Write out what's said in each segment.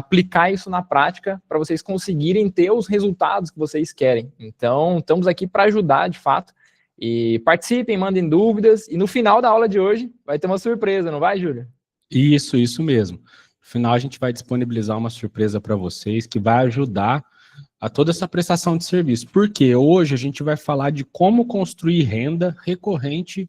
aplicar isso na prática para vocês conseguirem ter os resultados que vocês querem. Então, estamos aqui para ajudar, de fato. E participem, mandem dúvidas. E no final da aula de hoje vai ter uma surpresa, não vai, Júlio? Isso mesmo. No final a gente vai disponibilizar uma surpresa para vocês que vai ajudar a toda essa prestação de serviço. Porque hoje a gente vai falar de como construir renda recorrente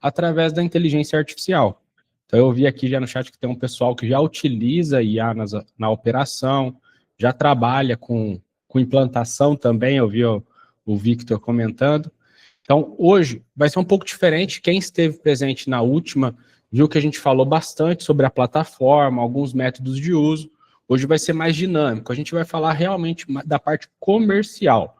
através da inteligência artificial. Então eu vi aqui já no chat que tem um pessoal que já utiliza IA na operação, já trabalha com implantação também, eu vi o Victor comentando. Então hoje vai ser um pouco diferente, quem esteve presente na última viu que a gente falou bastante sobre a plataforma, alguns métodos de uso. Hoje vai ser mais dinâmico, a gente vai falar realmente da parte comercial,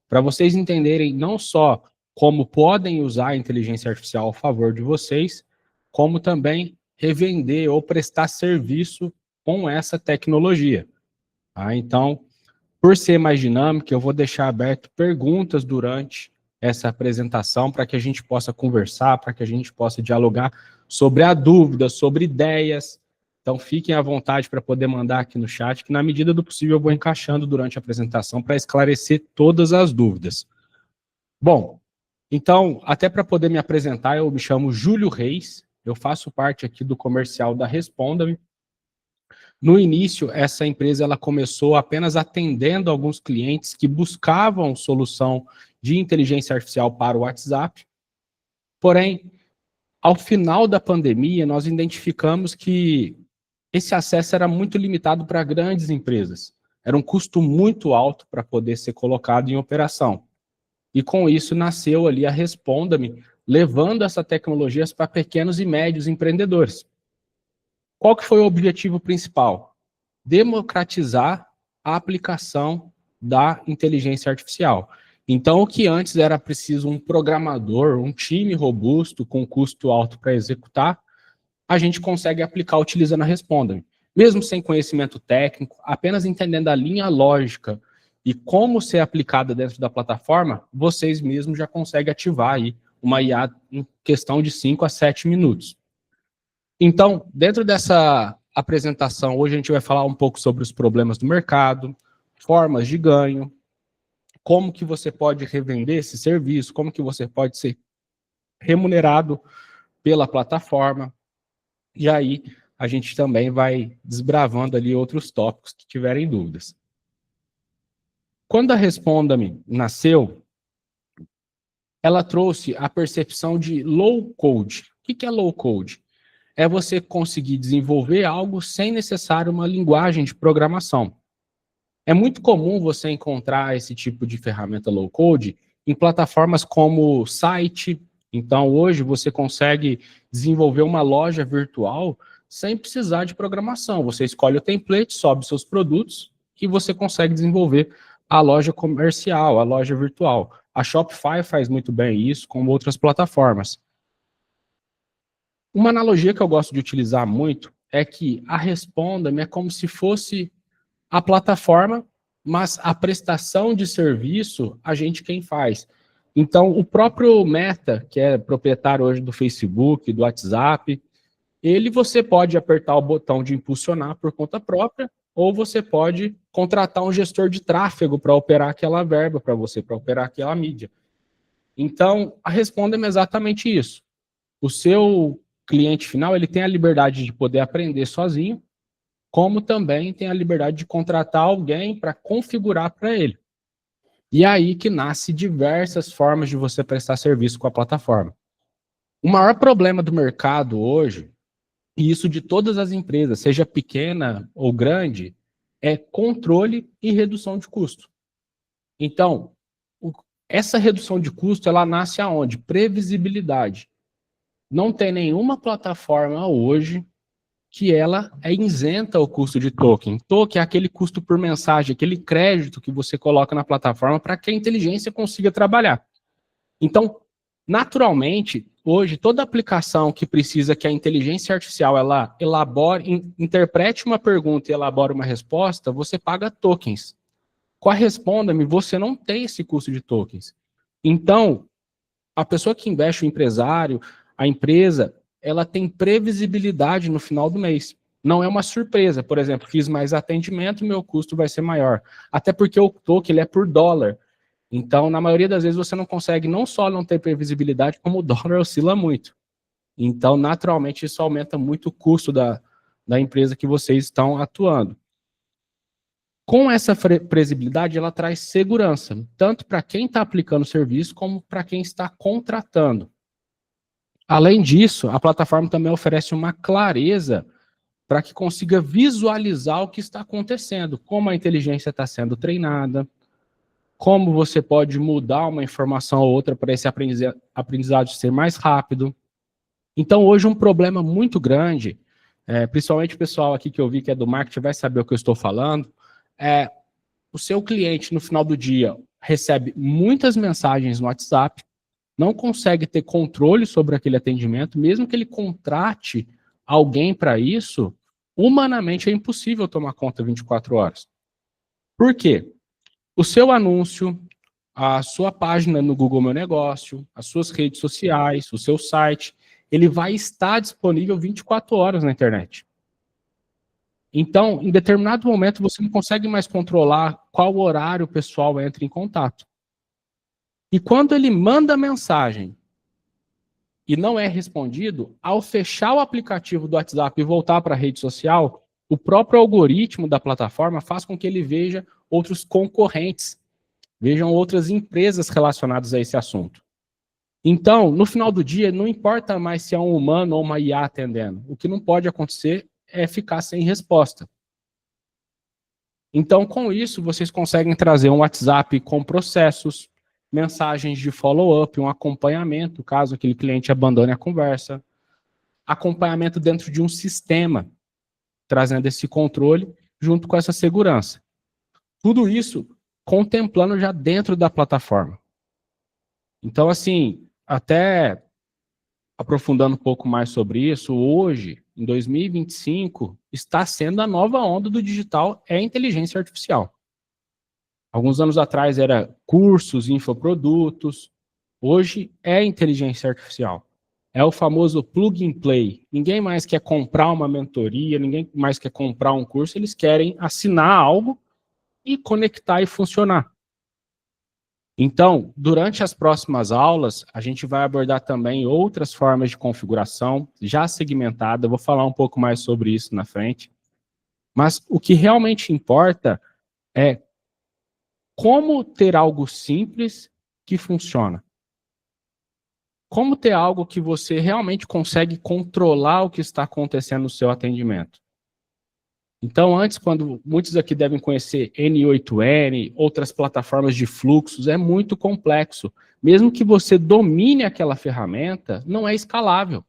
para vocês entenderem não só como podem usar a inteligência artificial a favor de vocês, como também revender ou prestar serviço com essa tecnologia. Tá? Então, por ser mais dinâmico, eu vou deixar aberto perguntas durante essa apresentação para que a gente possa conversar, para que a gente possa dialogar sobre a dúvida, sobre ideias. Então, fiquem à vontade para poder mandar aqui no chat, que na medida do possível eu vou encaixando durante a apresentação para esclarecer todas as dúvidas. Bom, então, até para poder me apresentar, eu me chamo Júlio Reis, eu faço parte aqui do comercial da Responda-me. No início, essa empresa ela começou apenas atendendo alguns clientes que buscavam solução de inteligência artificial para o WhatsApp. Porém, ao final da pandemia, nós identificamos que esse acesso era muito limitado para grandes empresas. Era um custo muito alto para poder ser colocado em operação. E com isso nasceu ali a Responda-me, levando essa tecnologia para pequenos e médios empreendedores. Qual que foi o objetivo principal? Democratizar a aplicação da inteligência artificial. Então, o que antes era preciso um programador, um time robusto, com custo alto para executar, a gente consegue aplicar utilizando a Responda-me. Mesmo sem conhecimento técnico, apenas entendendo a linha lógica e como ser aplicada dentro da plataforma, vocês mesmos já conseguem ativar aí uma IA em questão de 5 a 7 minutos. Então, dentro dessa apresentação, hoje a gente vai falar um pouco sobre os problemas do mercado, formas de ganho, como que você pode revender esse serviço, como que você pode ser remunerado pela plataforma. E aí, a gente também vai desbravando ali outros tópicos que tiverem dúvidas. Quando a Responda-me nasceu, ela trouxe a percepção de low code. O que é low code? É você conseguir desenvolver algo sem necessário uma linguagem de programação. É muito comum você encontrar esse tipo de ferramenta low code em plataformas como site. Então, hoje você consegue desenvolver uma loja virtual sem precisar de programação. Você escolhe o template, sobe seus produtos e você consegue desenvolver a loja comercial, a loja virtual. A Shopify faz muito bem isso, como outras plataformas. Uma analogia que eu gosto de utilizar muito é que a Responda-me é como se fosse a plataforma, mas a prestação de serviço, a gente quem faz. Então, o próprio Meta, que é proprietário hoje do Facebook, do WhatsApp, você pode apertar o botão de impulsionar por conta própria, ou você pode contratar um gestor de tráfego para operar aquela verba para você, para operar aquela mídia. Então, a Responda-me é exatamente isso. O seu cliente final, ele tem a liberdade de poder aprender sozinho, como também tem a liberdade de contratar alguém para configurar para ele. E é aí que nasce diversas formas de você prestar serviço com a plataforma. O maior problema do mercado hoje, e isso de todas as empresas, seja pequena ou grande, é controle e redução de custo. Então, essa redução de custo, ela nasce aonde? Previsibilidade. Não tem nenhuma plataforma hoje que ela é isenta ao custo de token. Token é aquele custo por mensagem, aquele crédito que você coloca na plataforma para que a inteligência consiga trabalhar. Então, naturalmente, hoje, toda aplicação que precisa que a inteligência artificial ela elabore, interprete uma pergunta e elabore uma resposta, você paga tokens. Com a Responda-me, você não tem esse custo de tokens. Então, a pessoa que investe, o empresário, a empresa, ela tem previsibilidade no final do mês. não é uma surpresa. Por exemplo, fiz mais atendimento, meu custo vai ser maior. Até porque o token ele é por dólar. Então, na maioria das vezes, você não consegue não só não ter previsibilidade, como o dólar oscila muito. Então, naturalmente, isso aumenta muito o custo da empresa que vocês estão atuando. Com essa previsibilidade, ela traz segurança, tanto para quem está aplicando o serviço, como para quem está contratando. Além disso, a plataforma também oferece uma clareza para que consiga visualizar o que está acontecendo, como a inteligência está sendo treinada, como você pode mudar uma informação ou outra para esse aprendizado ser mais rápido. Então, hoje, um problema muito grande, principalmente o pessoal aqui que eu vi que é do marketing vai saber o que eu estou falando, é o seu cliente, no final do dia, recebe muitas mensagens no WhatsApp, não consegue ter controle sobre aquele atendimento, mesmo que ele contrate alguém para isso, humanamente é impossível tomar conta 24 horas. Por quê? O seu anúncio, a sua página no Google Meu Negócio, as suas redes sociais, o seu site, ele vai estar disponível 24 horas na internet. Então, em determinado momento, você não consegue mais controlar qual horário o pessoal entra em contato. E quando ele manda mensagem e não é respondido, ao fechar o aplicativo do WhatsApp e voltar para a rede social, o próprio algoritmo da plataforma faz com que ele veja outros concorrentes, vejam outras empresas relacionadas a esse assunto. Então, no final do dia, não importa mais se é um humano ou uma IA atendendo. O que não pode acontecer é ficar sem resposta. Então, com isso, vocês conseguem trazer um WhatsApp com processos, mensagens de follow-up, um acompanhamento, caso aquele cliente abandone a conversa, acompanhamento dentro de um sistema, trazendo esse controle junto com essa segurança. Tudo isso contemplando já dentro da plataforma. Então, assim, até aprofundando um pouco mais sobre isso, hoje, em 2025, está sendo a nova onda do digital, é a inteligência artificial. Alguns anos atrás era cursos, infoprodutos, hoje é inteligência artificial. É o famoso plug and play. Ninguém mais quer comprar uma mentoria, ninguém mais quer comprar um curso, eles querem assinar algo e conectar e funcionar. Então, durante as próximas aulas, a gente vai abordar também outras formas de configuração, já segmentada, eu vou falar um pouco mais sobre isso na frente. Mas o que realmente importa é como ter algo simples que funciona. Como ter algo que você realmente consegue controlar o que está acontecendo no seu atendimento. Então, antes, quando muitos aqui devem conhecer N8N, outras plataformas de fluxos, é muito complexo. Mesmo que você domine aquela ferramenta, não é escalável.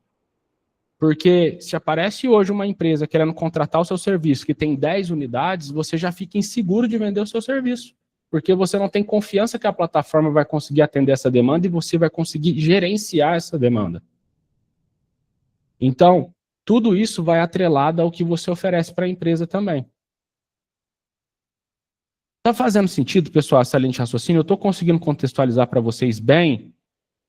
Porque se aparece hoje uma empresa querendo contratar o seu serviço, que tem 10 unidades, você já fica inseguro de vender o seu serviço. Porque você não tem confiança que a plataforma vai conseguir atender essa demanda e você vai conseguir gerenciar essa demanda. Então, tudo isso vai atrelado ao que você oferece para a empresa também. Está fazendo sentido, pessoal, essa linha de raciocínio? Eu estou conseguindo contextualizar para vocês bem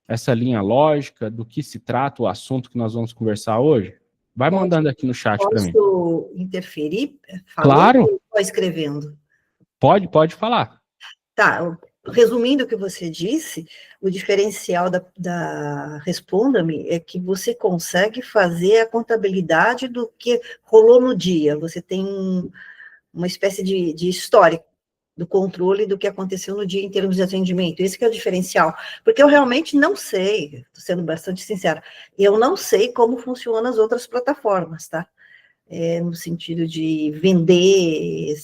essa linha lógica do que se trata o assunto que nós vamos conversar hoje? Vai mandando aqui no chat para mim. Posso interferir? Falando Claro. ou escrevendo? Pode falar. Tá, resumindo o que você disse, o diferencial da Responda-me é que você consegue fazer a contabilidade do que rolou no dia. Você tem uma espécie de histórico do controle do que aconteceu no dia em termos de atendimento. Esse que é o diferencial. Porque eu realmente não sei, estou sendo bastante sincera, eu não sei como funcionam as outras plataformas, tá? No sentido de vender,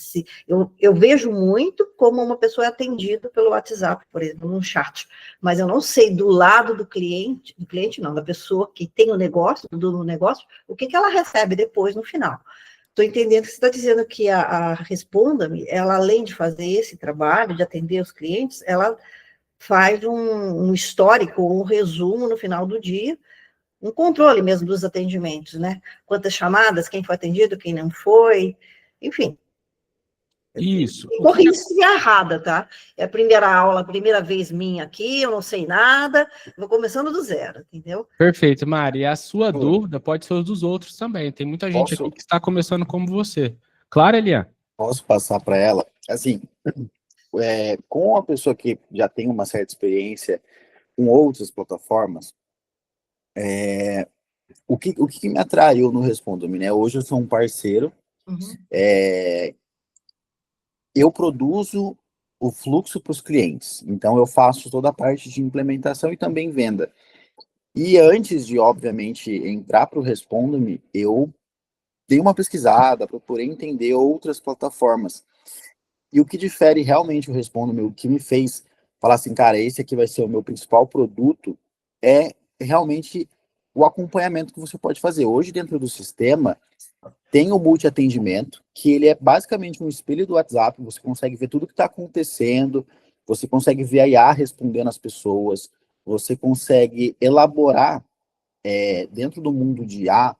eu vejo muito como uma pessoa é atendida pelo WhatsApp, por exemplo, num chat, mas eu não sei do lado do cliente não, da pessoa que tem o negócio, do dono do negócio, o que ela recebe depois, no final. Estou entendendo que você está dizendo que a Responda-me, ela além de fazer esse trabalho, de atender os clientes, ela faz um histórico, um resumo no final do dia, um controle mesmo dos atendimentos, né? Quantas chamadas, quem foi atendido, quem não foi, enfim. Isso. Corrija se estiver errada, tá? É a primeira aula, a primeira vez minha aqui, eu não sei nada, vou começando do zero, entendeu? Perfeito, Mari. E a sua dúvida pode ser os dos outros também. Tem muita gente aqui Posso, que está começando como você. Claro, Elian? posso passar para ela? Assim, com a pessoa que já tem uma certa experiência com outras plataformas, o que me atraiu no Responda-me, né? Hoje eu sou um parceiro, Uhum. eu produzo o fluxo para os clientes, então eu faço toda a parte de implementação e também venda. E antes de, obviamente, entrar para o Responda-me, eu dei uma pesquisada, procurei entender outras plataformas. E o que difere realmente o Responda-me, o que me fez falar assim, cara, esse aqui vai ser o meu principal produto, é realmente o acompanhamento que você pode fazer. Hoje, dentro do sistema, tem o multi-atendimento, que ele é basicamente um espelho do WhatsApp, você consegue ver tudo que está acontecendo, você consegue ver a IA respondendo às pessoas, você consegue elaborar, dentro do mundo de IA,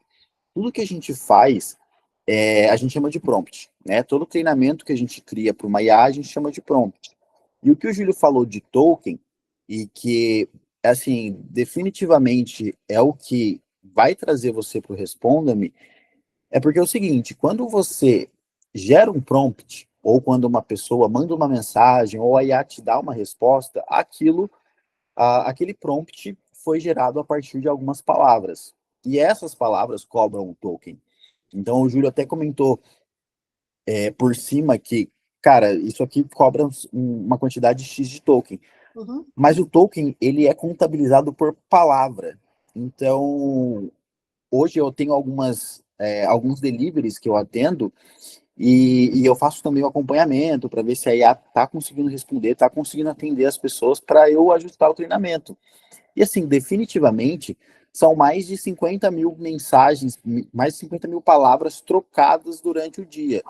tudo que a gente faz, a gente chama de prompt, né? Todo treinamento que a gente cria para uma IA, a gente chama de prompt. E o que o Júlio falou de token, e que, assim, definitivamente é o que vai trazer você para o Responda-me, é porque é o seguinte, quando você gera um prompt, ou quando uma pessoa manda uma mensagem, ou a IA te dá uma resposta, aquele prompt foi gerado a partir de algumas palavras. E essas palavras cobram um token. Então, o Júlio até comentou por cima que, cara, isso aqui cobra uma quantidade X de token. Uhum. Mas o token, ele é contabilizado por palavra. Então, hoje eu tenho alguns deliveries que eu atendo e eu faço também o acompanhamento para ver se a IA está conseguindo responder, está conseguindo atender as pessoas para eu ajustar o treinamento. E assim, definitivamente, são mais de 50 mil mensagens, mais de 50 mil palavras trocadas durante o dia.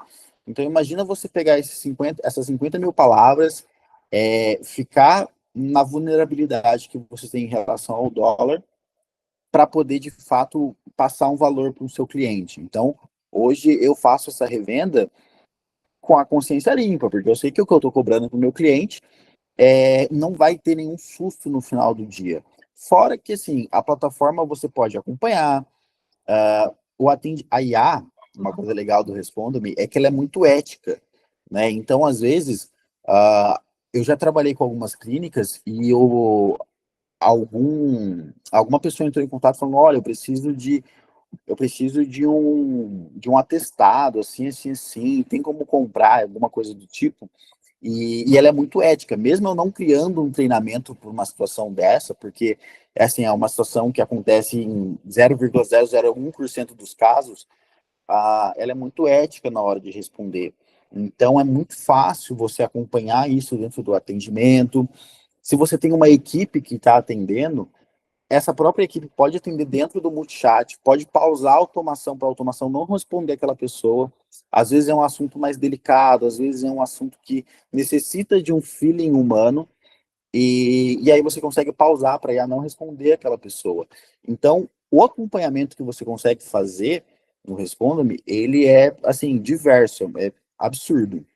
Então, imagina você pegar essas 50 mil palavras, ficar na vulnerabilidade que você tem em relação ao dólar, para poder, de fato, passar um valor para o seu cliente. Então, hoje eu faço essa revenda com a consciência limpa, porque eu sei que o que eu estou cobrando para o meu cliente não vai ter nenhum susto no final do dia. Fora que, assim, a plataforma você pode acompanhar, a IA, uma coisa legal do Responda-me, é que ela é muito ética, né? Então, às vezes, eu já trabalhei com algumas clínicas e alguma pessoa entrou em contato falando, olha, eu preciso de um atestado, assim, assim, assim, tem como comprar, alguma coisa do tipo. E ela é muito ética, mesmo eu não criando um treinamento para uma situação dessa, porque assim, é uma situação que acontece em 0,001% dos casos, ela é muito ética na hora de responder. Então, é muito fácil você acompanhar isso dentro do atendimento. Se você tem uma equipe que está atendendo, essa própria equipe pode atender dentro do multichat, pode pausar a automação para a automação não responder aquela pessoa. Às vezes é um assunto mais delicado, às vezes é um assunto que necessita de um feeling humano, e aí você consegue pausar para já não responder aquela pessoa. Então, o acompanhamento que você consegue fazer no Responda-me, ele é, assim, diverso, é absurdo.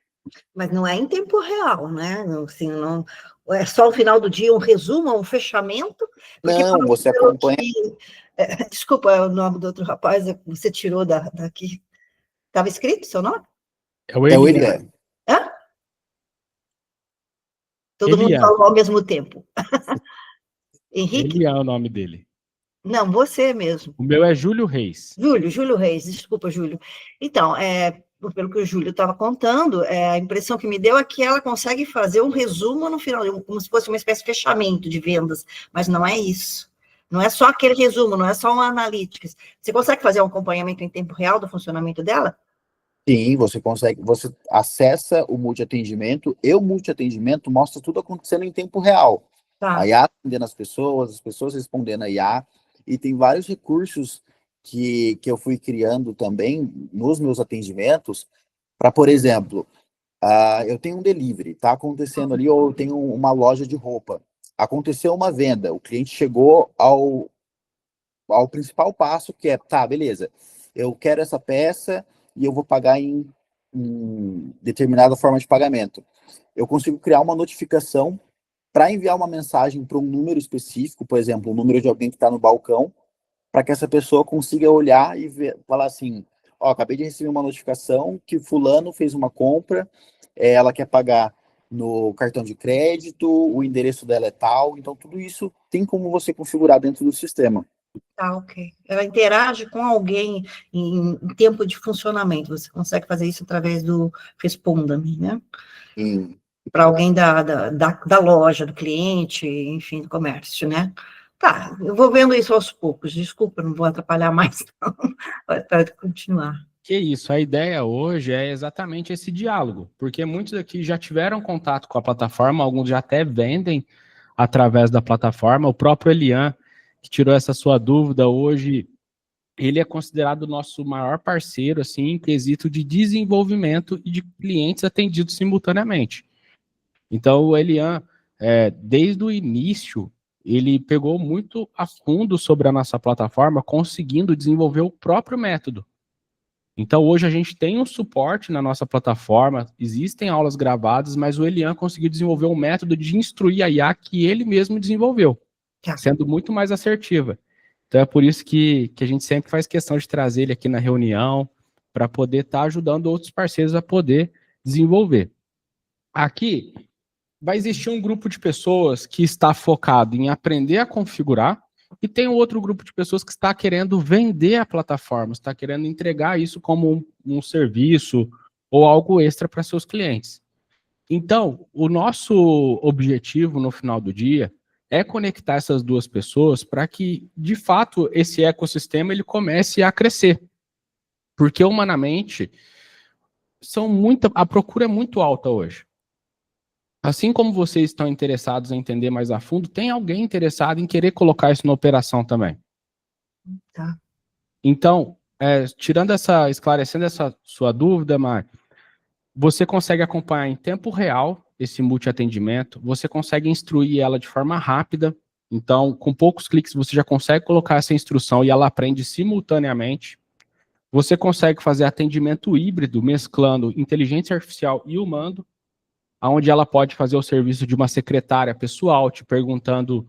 Mas não é em tempo real, né? Assim, não, é só no final do dia um resumo, um fechamento, porque Não, você pelo acompanha. que, desculpa, é o nome do outro rapaz que você tirou daqui. Estava escrito seu nome? É o É o Elian. Elian. Hã? Todo mundo Elian. falou ao mesmo tempo. Henrique? Elian é o nome dele. Não, você mesmo. O meu é Júlio Reis. Júlio Reis, desculpa, Júlio. Então, pelo que o Júlio estava contando, a impressão que me deu é que ela consegue fazer um resumo no final, como se fosse uma espécie de fechamento de vendas, mas não é isso. Não é só aquele resumo, não é só um analytics. Você consegue fazer um acompanhamento em tempo real do funcionamento dela? Sim, você consegue, você acessa o multi-atendimento, e o multi-atendimento mostra tudo acontecendo em tempo real. A Tá. IA atendendo as pessoas respondendo a IA, e tem vários recursos que eu fui criando também nos meus atendimentos, para, por exemplo, eu tenho um delivery, tá acontecendo ali, ou eu tenho uma loja de roupa. Aconteceu uma venda, o cliente chegou ao principal passo, que é, tá, beleza, eu quero essa peça e eu vou pagar em determinada forma de pagamento. Eu consigo criar uma notificação para enviar uma mensagem para um número específico, por exemplo, o número de alguém que está no balcão, para que essa pessoa consiga olhar e falar assim, ó, acabei de receber uma notificação que fulano fez uma compra, ela quer pagar no cartão de crédito, o endereço dela é tal, então tudo isso tem como você configurar dentro do sistema. Tá, ok. Ela interage com alguém em tempo de funcionamento, você consegue fazer isso através do Responda-me, né? Para alguém da loja, do cliente, enfim, do comércio, né? Tá, eu vou vendo isso aos poucos, desculpa, não vou atrapalhar mais, não, para continuar. Que isso, a ideia hoje é exatamente esse diálogo, porque muitos aqui já tiveram contato com a plataforma, alguns já até vendem através da plataforma. O próprio Elian, que tirou essa sua dúvida hoje, ele é considerado o nosso maior parceiro, assim, em quesito de desenvolvimento e de clientes atendidos simultaneamente. Então, o Elian, desde o início, ele pegou muito a fundo sobre a nossa plataforma, conseguindo desenvolver o próprio método. Então, hoje a gente tem um suporte na nossa plataforma, existem aulas gravadas, mas o Elian conseguiu desenvolver um método de instruir a IA que ele mesmo desenvolveu, sendo muito mais assertiva. Então, é por isso que a gente sempre faz questão de trazer ele aqui na reunião, para poder estar ajudando outros parceiros a poder desenvolver. Aqui, vai existir um grupo de pessoas que está focado em aprender a configurar, e tem um outro grupo de pessoas que está querendo vender a plataforma, está querendo entregar isso como um serviço ou algo extra para seus clientes. Então, o nosso objetivo no final do dia é conectar essas duas pessoas para que, de fato, esse ecossistema ele comece a crescer. Porque, humanamente, a procura é muito alta hoje. Assim como vocês estão interessados em entender mais a fundo, tem alguém interessado em querer colocar isso na operação também. Tá. Então, esclarecendo essa sua dúvida, Mar, você consegue acompanhar em tempo real esse multiatendimento, você consegue instruir ela de forma rápida, então, com poucos cliques, você já consegue colocar essa instrução e ela aprende simultaneamente. Você consegue fazer atendimento híbrido, mesclando inteligência artificial e humano, onde ela pode fazer o serviço de uma secretária pessoal, te perguntando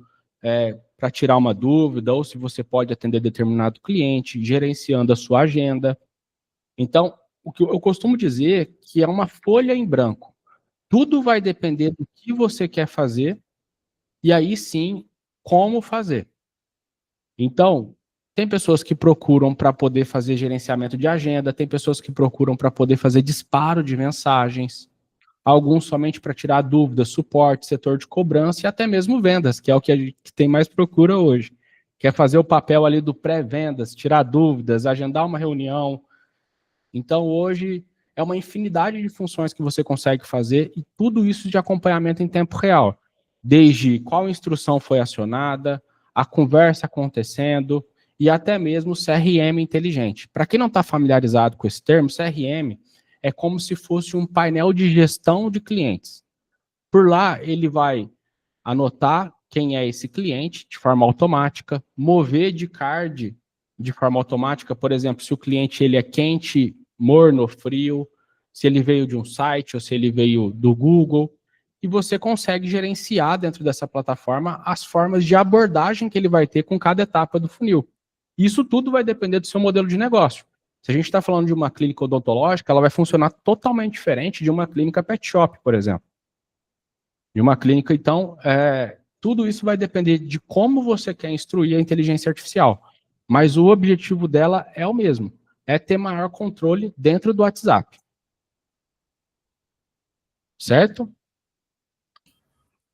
para tirar uma dúvida, ou se você pode atender determinado cliente, gerenciando a sua agenda. Então, o que eu costumo dizer que é uma folha em branco. Tudo vai depender do que você quer fazer, e aí sim, como fazer. Então, tem pessoas que procuram para poder fazer gerenciamento de agenda, tem pessoas que procuram para poder fazer disparo de mensagens, alguns somente para tirar dúvidas, suporte, setor de cobrança e até mesmo vendas, que é o que a gente tem mais procura hoje. Quer fazer o papel ali do pré-vendas, tirar dúvidas, agendar uma reunião. Então, hoje, é uma infinidade de funções que você consegue fazer e tudo isso de acompanhamento em tempo real. Desde qual instrução foi acionada, a conversa acontecendo e até mesmo o CRM inteligente. Para quem não está familiarizado com esse termo, CRM é como se fosse um painel de gestão de clientes. Por lá, ele vai anotar quem é esse cliente de forma automática, mover de card de forma automática, por exemplo, se o cliente ele é quente, morno, frio, se ele veio de um site ou se ele veio do Google, e você consegue gerenciar dentro dessa plataforma as formas de abordagem que ele vai ter com cada etapa do funil. Isso tudo vai depender do seu modelo de negócio. Se a gente está falando de uma clínica odontológica, ela vai funcionar totalmente diferente de uma clínica pet shop, por exemplo. De uma clínica, então, tudo isso vai depender de como você quer instruir a inteligência artificial. Mas o objetivo dela é o mesmo, é ter maior controle dentro do WhatsApp. Certo?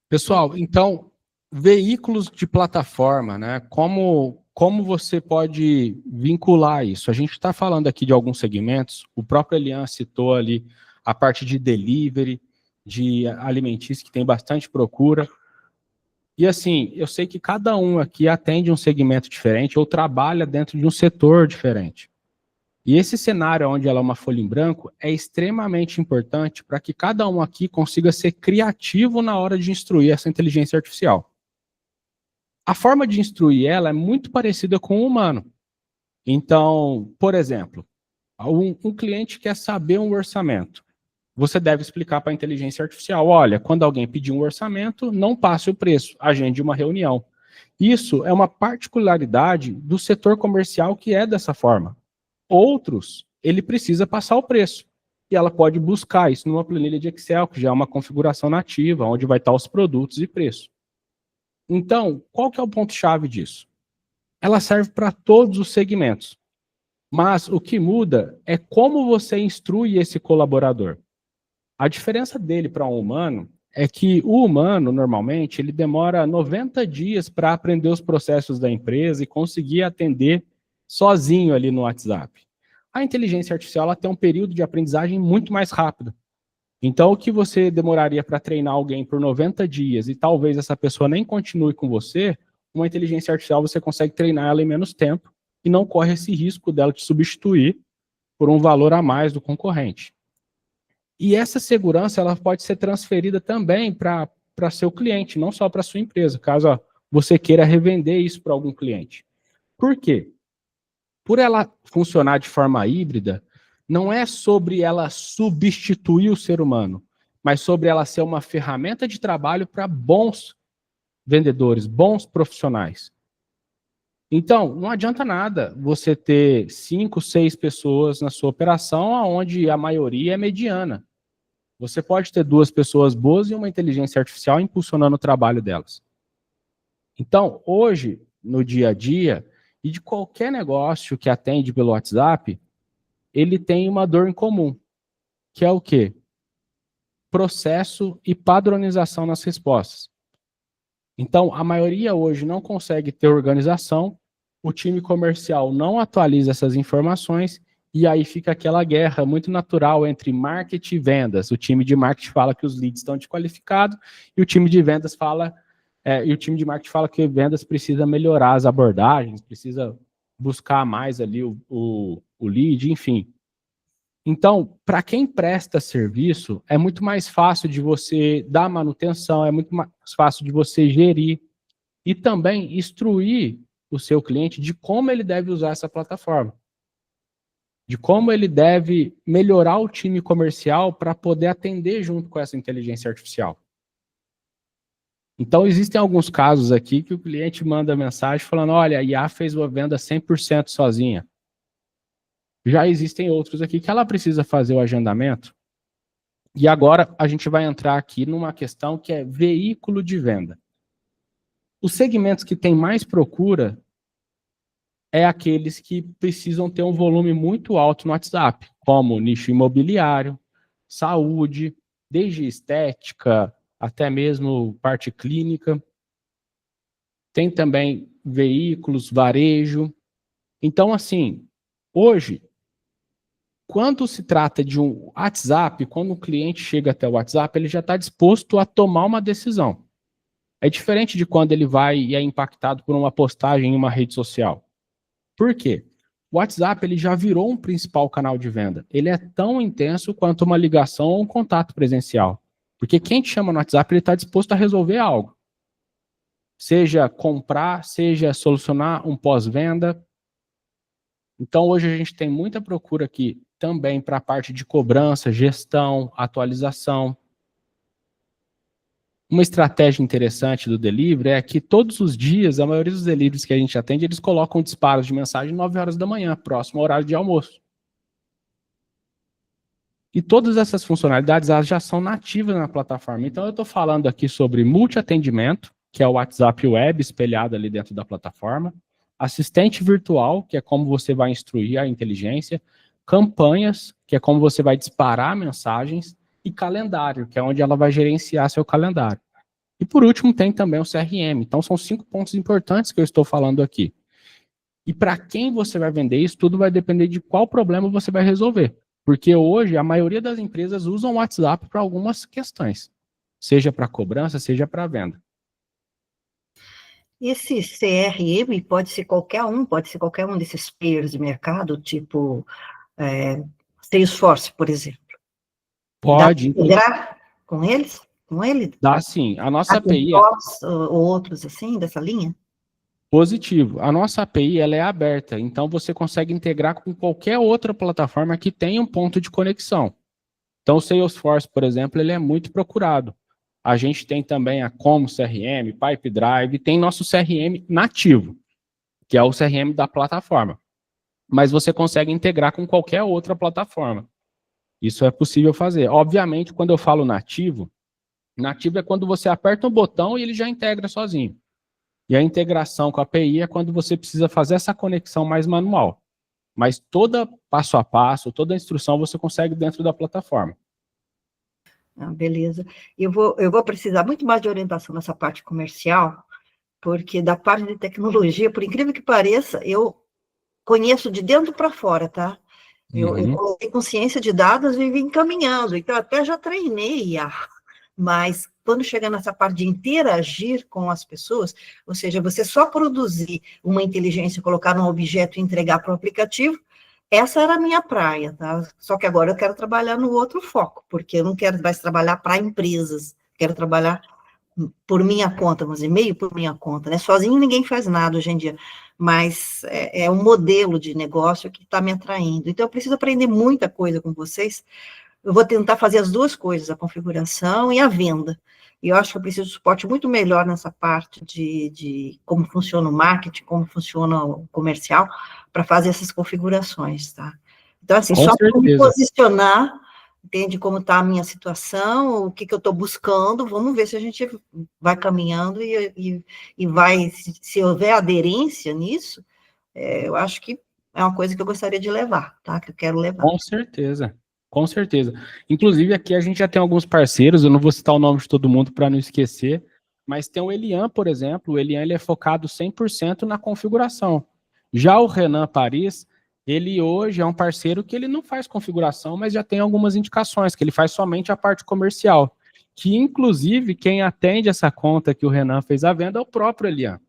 Pessoal, então, veículos de plataforma, né? Como você pode vincular isso? A gente está falando aqui de alguns segmentos, o próprio Elian citou ali a parte de delivery, de alimentícios, que tem bastante procura. E assim, eu sei que cada um aqui atende um segmento diferente ou trabalha dentro de um setor diferente. E esse cenário onde ela é uma folha em branco é extremamente importante para que cada um aqui consiga ser criativo na hora de instruir essa inteligência artificial. A forma de instruir ela é muito parecida com o humano. Então, por exemplo, Um cliente quer saber um orçamento. Você deve explicar para a inteligência artificial, olha, quando alguém pedir um orçamento, não passe o preço, agende uma reunião. Isso é uma particularidade do setor comercial que é dessa forma. Outros, ele precisa passar o preço. E ela pode buscar isso numa planilha de Excel, que já é uma configuração nativa, onde vai estar os produtos e preço. Então, qual que é o ponto-chave disso? Ela serve para todos os segmentos. Mas o que muda é como você instrui esse colaborador. A diferença dele para um humano é que o humano, normalmente, ele demora 90 dias para aprender os processos da empresa e conseguir atender sozinho ali no WhatsApp. A inteligência artificial ela tem um período de aprendizagem muito mais rápido. Então, o que você demoraria para treinar alguém por 90 dias e talvez essa pessoa nem continue com você, uma inteligência artificial você consegue treinar ela em menos tempo e não corre esse risco dela te substituir por um valor a mais do concorrente. E essa segurança ela pode ser transferida também para seu cliente, não só para sua empresa, caso você queira revender isso para algum cliente. Por quê? Por ela funcionar de forma híbrida, não é sobre ela substituir o ser humano, mas sobre ela ser uma ferramenta de trabalho para bons vendedores, bons profissionais. Então, não adianta nada você ter 5, 6 pessoas na sua operação, onde a maioria é mediana. Você pode ter 2 pessoas boas e uma inteligência artificial impulsionando o trabalho delas. Então, hoje, no dia a dia, e de qualquer negócio que atende pelo WhatsApp, ele tem uma dor em comum, que é o quê? Processo e padronização nas respostas. Então, a maioria hoje não consegue ter organização, o time comercial não atualiza essas informações, e aí fica aquela guerra muito natural entre marketing e vendas. O time de marketing fala que os leads estão desqualificados, e o time de vendas fala, e o time de marketing fala que vendas precisa melhorar as abordagens, precisa buscar mais ali o lead, enfim. Então, para quem presta serviço, é muito mais fácil de você dar manutenção, é muito mais fácil de você gerir e também instruir o seu cliente de como ele deve usar essa plataforma, de como ele deve melhorar o time comercial para poder atender junto com essa inteligência artificial. Então, existem alguns casos aqui que o cliente manda mensagem falando, olha, a IA fez uma venda 100% sozinha. Já existem outros aqui que ela precisa fazer o agendamento. E agora a gente vai entrar aqui numa questão que é veículo de venda. Os segmentos que têm mais procura é aqueles que precisam ter um volume muito alto no WhatsApp, como nicho imobiliário, saúde, desde estética até mesmo parte clínica. Tem também veículos, varejo. Então, assim, hoje, quando se trata de um WhatsApp, quando o cliente chega até o WhatsApp, ele já está disposto a tomar uma decisão. É diferente de quando ele vai e é impactado por uma postagem em uma rede social. Por quê? O WhatsApp ele já virou um principal canal de venda. Ele é tão intenso quanto uma ligação ou um contato presencial. Porque quem te chama no WhatsApp, ele está disposto a resolver algo. Seja comprar, seja solucionar um pós-venda. Então, hoje a gente tem muita procura aqui também para a parte de cobrança, gestão, atualização. Uma estratégia interessante do delivery é que todos os dias, a maioria dos deliveries que a gente atende, eles colocam disparos de mensagem 9 horas da manhã, próximo ao horário de almoço. E todas essas funcionalidades elas já são nativas na plataforma. Então, eu estou falando aqui sobre multi-atendimento, que é o WhatsApp Web espelhado ali dentro da plataforma, assistente virtual, que é como você vai instruir a inteligência, campanhas, que é como você vai disparar mensagens, e calendário, que é onde ela vai gerenciar seu calendário. E por último, tem também o CRM. Então, são 5 pontos importantes que eu estou falando aqui. E para quem você vai vender isso, tudo vai depender de qual problema você vai resolver. Porque hoje, a maioria das empresas usam o WhatsApp para algumas questões. Seja para cobrança, seja para venda. Esse CRM pode ser qualquer um desses players de mercado, tipo Salesforce, por exemplo. Pode. Dá para integrar com eles? Com ele? Dá sim. A nossa API... Ou outros assim, dessa linha? Positivo. A nossa API ela é aberta, então você consegue integrar com qualquer outra plataforma que tenha um ponto de conexão. Então, o Salesforce, por exemplo, ele é muito procurado. A gente tem também a Como CRM, Pipedrive, tem nosso CRM nativo, que é o CRM da plataforma. Mas você consegue integrar com qualquer outra plataforma. Isso é possível fazer. Obviamente, quando eu falo nativo é quando você aperta um botão e ele já integra sozinho. E a integração com a API é quando você precisa fazer essa conexão mais manual. Mas toda passo a passo, toda a instrução você consegue dentro da plataforma. Beleza. Eu vou precisar muito mais de orientação nessa parte comercial, porque da parte de tecnologia, por incrível que pareça, eu conheço de dentro para fora, tá? Eu coloquei consciência de dados e vim caminhando, então até já treinei mas quando chega nessa parte de interagir com as pessoas, ou seja, você só produzir uma inteligência, colocar num objeto e entregar para o aplicativo, essa era a minha praia, tá? Só que agora eu quero trabalhar no outro foco, porque eu não quero mais trabalhar para empresas, quero trabalhar por minha conta, vamos dizer, meio por minha conta, né? Sozinho ninguém faz nada hoje em dia, mas é um modelo de negócio que está me atraindo. Então, eu preciso aprender muita coisa com vocês. Eu vou tentar fazer as duas coisas, a configuração e a venda. E eu acho que eu preciso de suporte muito melhor nessa parte de como funciona o marketing, como funciona o comercial, para fazer essas configurações, tá? Então, assim, Com só para me certeza. posicionar, entende como está a minha situação, o que eu estou buscando, vamos ver se a gente vai caminhando e vai, se houver aderência nisso, eu acho que é uma coisa que eu gostaria de levar, tá? Que eu quero levar. Com certeza. Com certeza. Inclusive, aqui a gente já tem alguns parceiros, eu não vou citar o nome de todo mundo para não esquecer, mas tem o Elian, por exemplo. O Elian ele é focado 100% na configuração. Já o Renan Paris, ele hoje é um parceiro que ele não faz configuração, mas já tem algumas indicações, que ele faz somente a parte comercial. Que, inclusive, quem atende essa conta que o Renan fez a venda é o próprio Elian.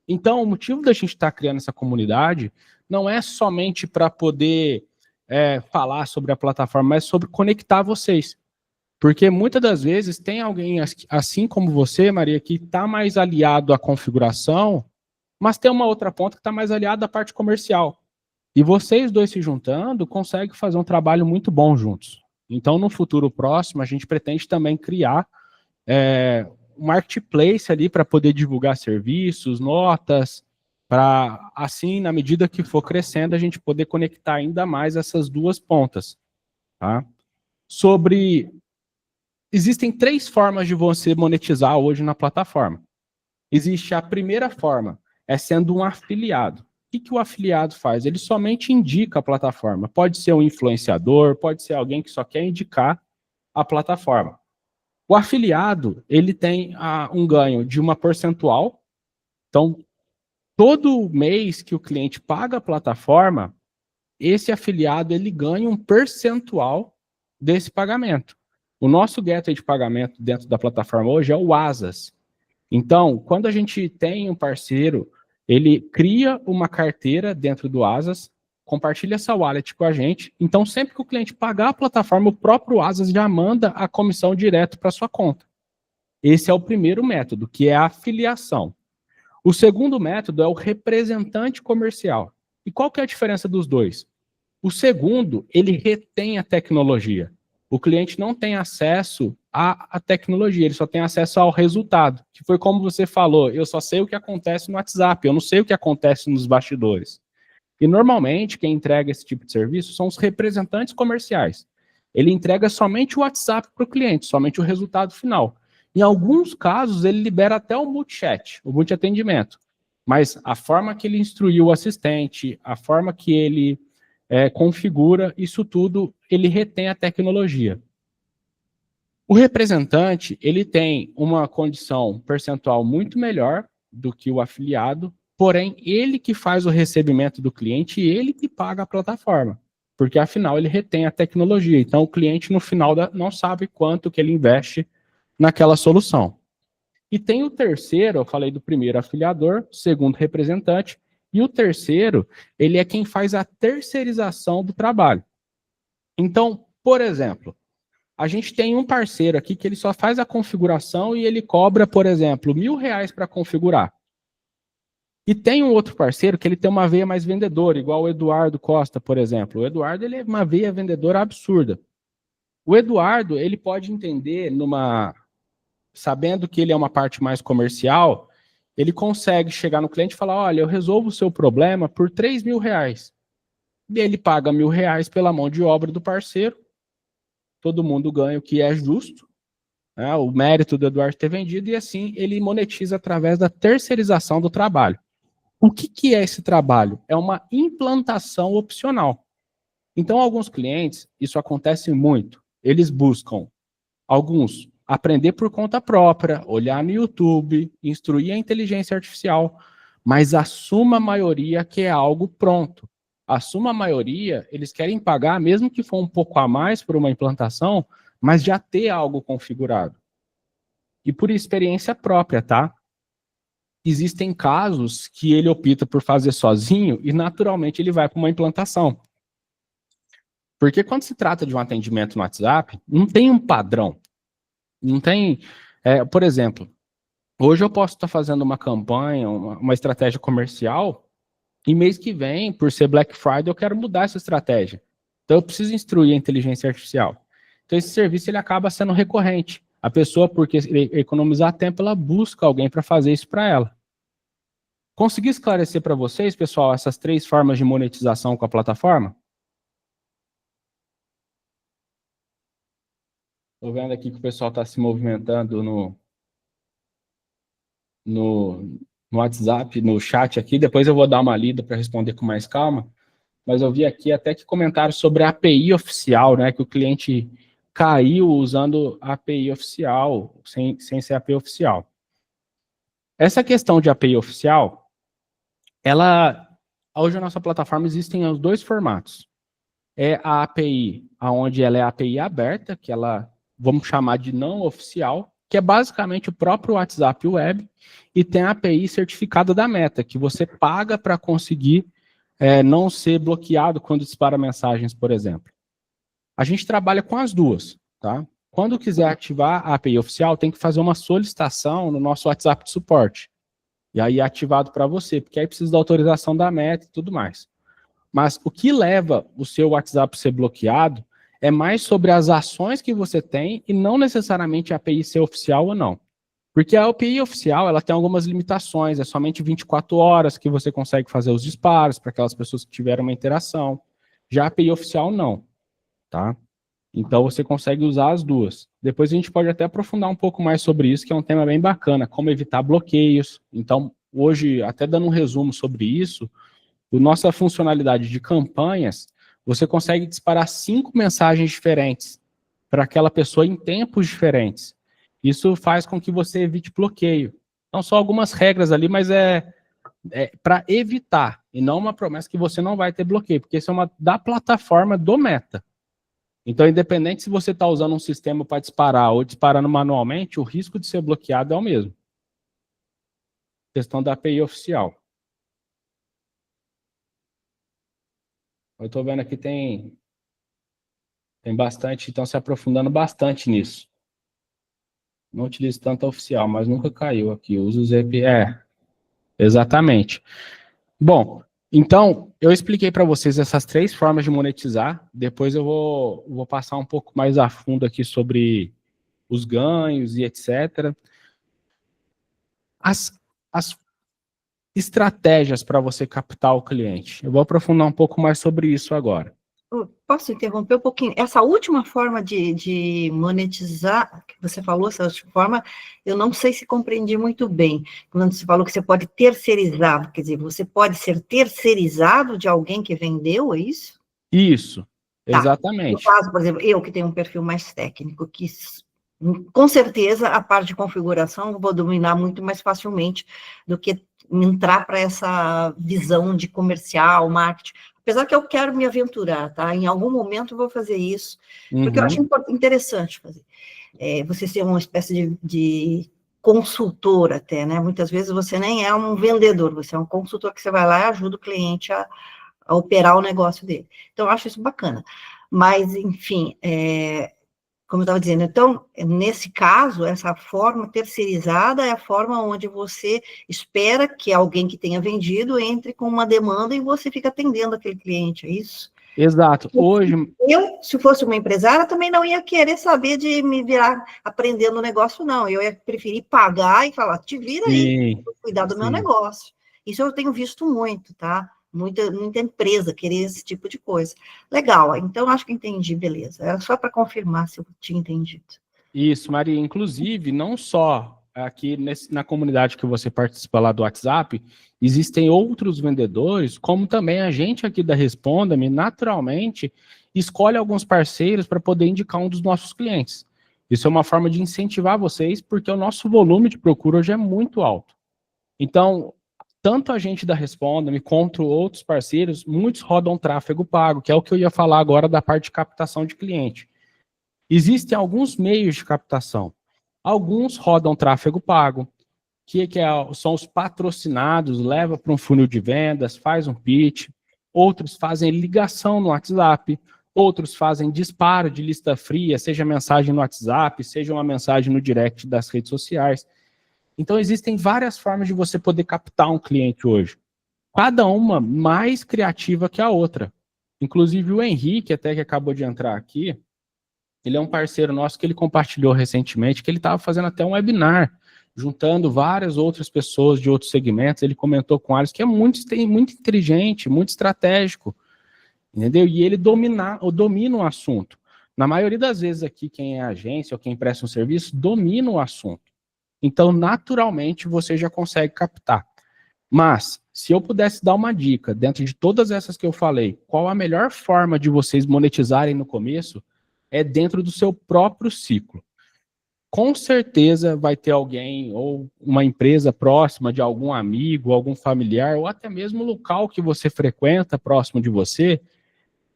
Então, o motivo da gente estar criando essa comunidade não é somente para poder falar sobre a plataforma, mas sobre conectar vocês. Porque muitas das vezes tem alguém assim como você, Maria, que está mais aliado à configuração, mas tem uma outra ponta que está mais aliada à parte comercial. E vocês dois se juntando conseguem fazer um trabalho muito bom juntos. Então, no futuro próximo, a gente pretende também criar um marketplace ali para poder divulgar serviços, notas, para assim, na medida que for crescendo, a gente poder conectar ainda mais essas duas pontas. Tá? Existem 3 formas de você monetizar hoje na plataforma. Existe a primeira forma, é sendo um afiliado. O que o afiliado faz? Ele somente indica a plataforma. Pode ser um influenciador, pode ser alguém que só quer indicar a plataforma. O afiliado, ele tem um ganho de uma percentual. Então, todo mês que o cliente paga a plataforma, esse afiliado ele ganha um percentual desse pagamento. O nosso gateway de pagamento dentro da plataforma hoje é o Asas. Então, quando a gente tem um parceiro, ele cria uma carteira dentro do Asas, compartilha essa wallet com a gente. Então, sempre que o cliente pagar a plataforma, o próprio Asas já manda a comissão direto para sua conta. Esse é o primeiro método, que é a afiliação. O segundo método é o representante comercial. E qual que é a diferença dos dois? O segundo, ele retém a tecnologia. O cliente não tem acesso à tecnologia, ele só tem acesso ao resultado. Que foi como você falou, eu só sei o que acontece no WhatsApp, eu não sei o que acontece nos bastidores. E normalmente quem entrega esse tipo de serviço são os representantes comerciais. Ele entrega somente o WhatsApp para o cliente, somente o resultado final. Em alguns casos, ele libera até o multichat, o multiatendimento. Mas a forma que ele instruiu o assistente, a forma que ele configura, isso tudo, ele retém a tecnologia. O representante, ele tem uma condição percentual muito melhor do que o afiliado, porém, ele que faz o recebimento do cliente e ele que paga a plataforma. Porque, afinal, ele retém a tecnologia. Então, o cliente, no final, não sabe quanto que ele investe naquela solução. E tem o terceiro, eu falei do primeiro afiliador, segundo representante, e o terceiro, ele é quem faz a terceirização do trabalho. Então, por exemplo, a gente tem um parceiro aqui que ele só faz a configuração e ele cobra, por exemplo, R$1.000 para configurar. E tem um outro parceiro que ele tem uma veia mais vendedora, igual o Eduardo Costa, por exemplo. O Eduardo, ele é uma veia vendedora absurda. O Eduardo, ele pode entender sabendo que ele é uma parte mais comercial, ele consegue chegar no cliente e falar, olha, eu resolvo o seu problema por R$3.000. E ele paga R$1.000 pela mão de obra do parceiro, todo mundo ganha o que é justo, né, o mérito do Eduardo ter vendido, e assim ele monetiza através da terceirização do trabalho. O que é esse trabalho? É uma implantação opcional. Então, alguns clientes, isso acontece muito, eles buscam, alguns, aprender por conta própria, olhar no YouTube, instruir a inteligência artificial, mas a suma maioria quer algo pronto. A suma maioria, eles querem pagar, mesmo que for um pouco a mais por uma implantação, mas já ter algo configurado. E por experiência própria, tá? Existem casos que ele opta por fazer sozinho e, naturalmente, ele vai para uma implantação. Porque quando se trata de um atendimento no WhatsApp, não tem um padrão. Não tem... por exemplo, hoje eu posso estar fazendo uma campanha, uma estratégia comercial, e mês que vem, por ser Black Friday, eu quero mudar essa estratégia. Então, eu preciso instruir a inteligência artificial. Então, esse serviço ele acaba sendo recorrente. A pessoa, porque economizar tempo, ela busca alguém para fazer isso para ela. Consegui esclarecer para vocês, pessoal, essas 3 formas de monetização com a plataforma? Estou vendo aqui que o pessoal está se movimentando no WhatsApp, no chat aqui. Depois eu vou dar uma lida para responder com mais calma. Mas eu vi aqui até que comentário sobre a API oficial, né? Que o cliente caiu usando a API oficial, sem ser API oficial. Essa questão de API oficial, hoje na nossa plataforma existem os 2 formatos. É a API, onde ela é a API aberta, que ela, vamos chamar de não oficial, que é basicamente o próprio WhatsApp Web, e tem a API certificada da Meta, que você paga para conseguir não ser bloqueado quando dispara mensagens, por exemplo. A gente trabalha com as duas, tá? Quando quiser ativar a API oficial, tem que fazer uma solicitação no nosso WhatsApp de suporte. E aí é ativado para você, porque aí precisa da autorização da Meta e tudo mais. Mas o que leva o seu WhatsApp a ser bloqueado é mais sobre as ações que você tem e não necessariamente a API ser oficial ou não. Porque a API oficial, ela tem algumas limitações, é somente 24 horas que você consegue fazer os disparos para aquelas pessoas que tiveram uma interação. Já a API oficial, não. Tá? Então, você consegue usar as duas. Depois a gente pode até aprofundar um pouco mais sobre isso, que é um tema bem bacana, como evitar bloqueios. Então, hoje, até dando um resumo sobre isso, a nossa funcionalidade de campanhas, você consegue disparar 5 mensagens diferentes para aquela pessoa em tempos diferentes. Isso faz com que você evite bloqueio. Não só algumas regras ali, mas é para evitar, e não uma promessa que você não vai ter bloqueio, porque isso é uma da plataforma do Meta. Então, independente se você está usando um sistema para disparar ou disparando manualmente, o risco de ser bloqueado é o mesmo. Questão da API oficial. Eu estou vendo aqui tem bastante, estão se aprofundando bastante nisso. Não utilizo tanto a oficial, mas nunca caiu aqui. Uso os API. Exatamente. Bom, então, eu expliquei para vocês essas 3 formas de monetizar. Depois eu vou passar um pouco mais a fundo aqui sobre os ganhos e etc. As estratégias para você captar o cliente. Eu vou aprofundar um pouco mais sobre isso agora. Posso interromper um pouquinho? Essa última forma de monetizar, que você falou, essa última forma, eu não sei se compreendi muito bem. Quando você falou que você pode terceirizar, quer dizer, você pode ser terceirizado de alguém que vendeu, é isso? Isso, Tá. exatamente. No caso, por exemplo, eu que tenho um perfil mais técnico, que com certeza a parte de configuração eu vou dominar muito mais facilmente do que entrar para essa visão de comercial, marketing. Apesar que eu quero me aventurar, tá? Em algum momento eu vou fazer isso, porque eu acho interessante fazer. Você ser uma espécie de consultor até, né? Muitas vezes você nem é um vendedor, você é um consultor que você vai lá e ajuda o cliente a operar o negócio dele. Então, eu acho isso bacana. Mas, enfim, Como eu estava dizendo, então, nesse caso, essa forma terceirizada é a forma onde você espera que alguém que tenha vendido entre com uma demanda e você fica atendendo aquele cliente, é isso? Exato. Hoje, Eu, se fosse uma empresária, também não ia querer saber de me virar aprendendo o negócio, não. Eu ia preferir pagar e falar, te vira aí, sim, vou cuidar do meu sim. negócio. Isso eu tenho visto muito, tá? Muita empresa querer esse tipo de coisa. Legal, então acho que entendi, beleza. Era só para confirmar se eu tinha entendido. Isso, Maria. Inclusive, não só aqui na comunidade que você participa lá do WhatsApp, existem outros vendedores, como também a gente aqui da Responda-me, naturalmente, escolhe alguns parceiros para poder indicar um dos nossos clientes. Isso é uma forma de incentivar vocês, porque o nosso volume de procura hoje é muito alto. Então, tanto a gente da Responda-me quanto outros parceiros, muitos rodam tráfego pago, que é o que eu ia falar agora da parte de captação de cliente. Existem alguns meios de captação. Alguns rodam tráfego pago, são os patrocinados, leva para um funil de vendas, faz um pitch. Outros fazem ligação no WhatsApp, outros fazem disparo de lista fria, seja mensagem no WhatsApp, seja uma mensagem no direct das redes sociais. Então, existem várias formas de você poder captar um cliente hoje. Cada uma mais criativa que a outra. Inclusive, o Henrique, até que acabou de entrar aqui, ele é um parceiro nosso que ele compartilhou recentemente, que ele estava fazendo até um webinar, juntando várias outras pessoas de outros segmentos. Ele comentou com o Alisson que é muito inteligente, muito estratégico, entendeu? E ele domina o assunto. Na maioria das vezes aqui, quem é agência ou quem presta um serviço, domina o assunto. Então, naturalmente, você já consegue captar. Mas, se eu pudesse dar uma dica, dentro de todas essas que eu falei, qual a melhor forma de vocês monetizarem no começo, é dentro do seu próprio ciclo. Com certeza vai ter alguém, ou uma empresa próxima de algum amigo, algum familiar, ou até mesmo o local que você frequenta, próximo de você,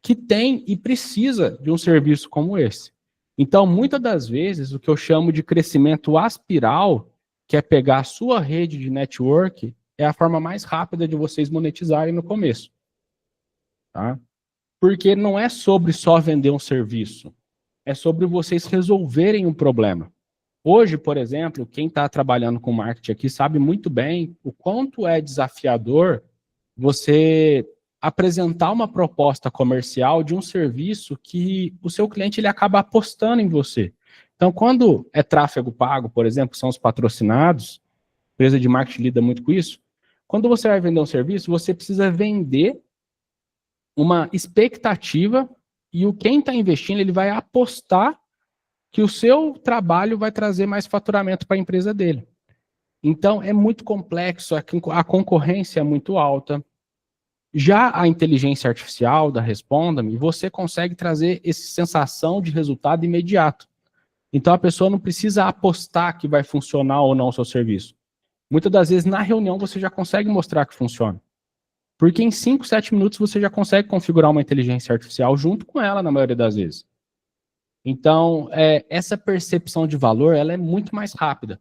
que tem e precisa de um serviço como esse. Então, muitas das vezes, o que eu chamo de crescimento aspiral, que é pegar a sua rede de network, é a forma mais rápida de vocês monetizarem no começo. Tá? Porque não é sobre só vender um serviço, é sobre vocês resolverem um problema. Hoje, por exemplo, quem está trabalhando com marketing aqui sabe muito bem o quanto é desafiador você apresentar uma proposta comercial de um serviço que o seu cliente ele acaba apostando em você. Então, quando é tráfego pago, por exemplo, são os patrocinados, a empresa de marketing lida muito com isso, quando você vai vender um serviço, você precisa vender uma expectativa e quem está investindo, ele vai apostar que o seu trabalho vai trazer mais faturamento para a empresa dele. Então, é muito complexo, a concorrência é muito alta. Já a inteligência artificial da Responda-me, você consegue trazer essa sensação de resultado imediato. Então, a pessoa não precisa apostar que vai funcionar ou não o seu serviço. Muitas das vezes, na reunião, você já consegue mostrar que funciona. Porque em 5, 7 minutos, você já consegue configurar uma inteligência artificial junto com ela, na maioria das vezes. Então, essa percepção de valor, ela é muito mais rápida.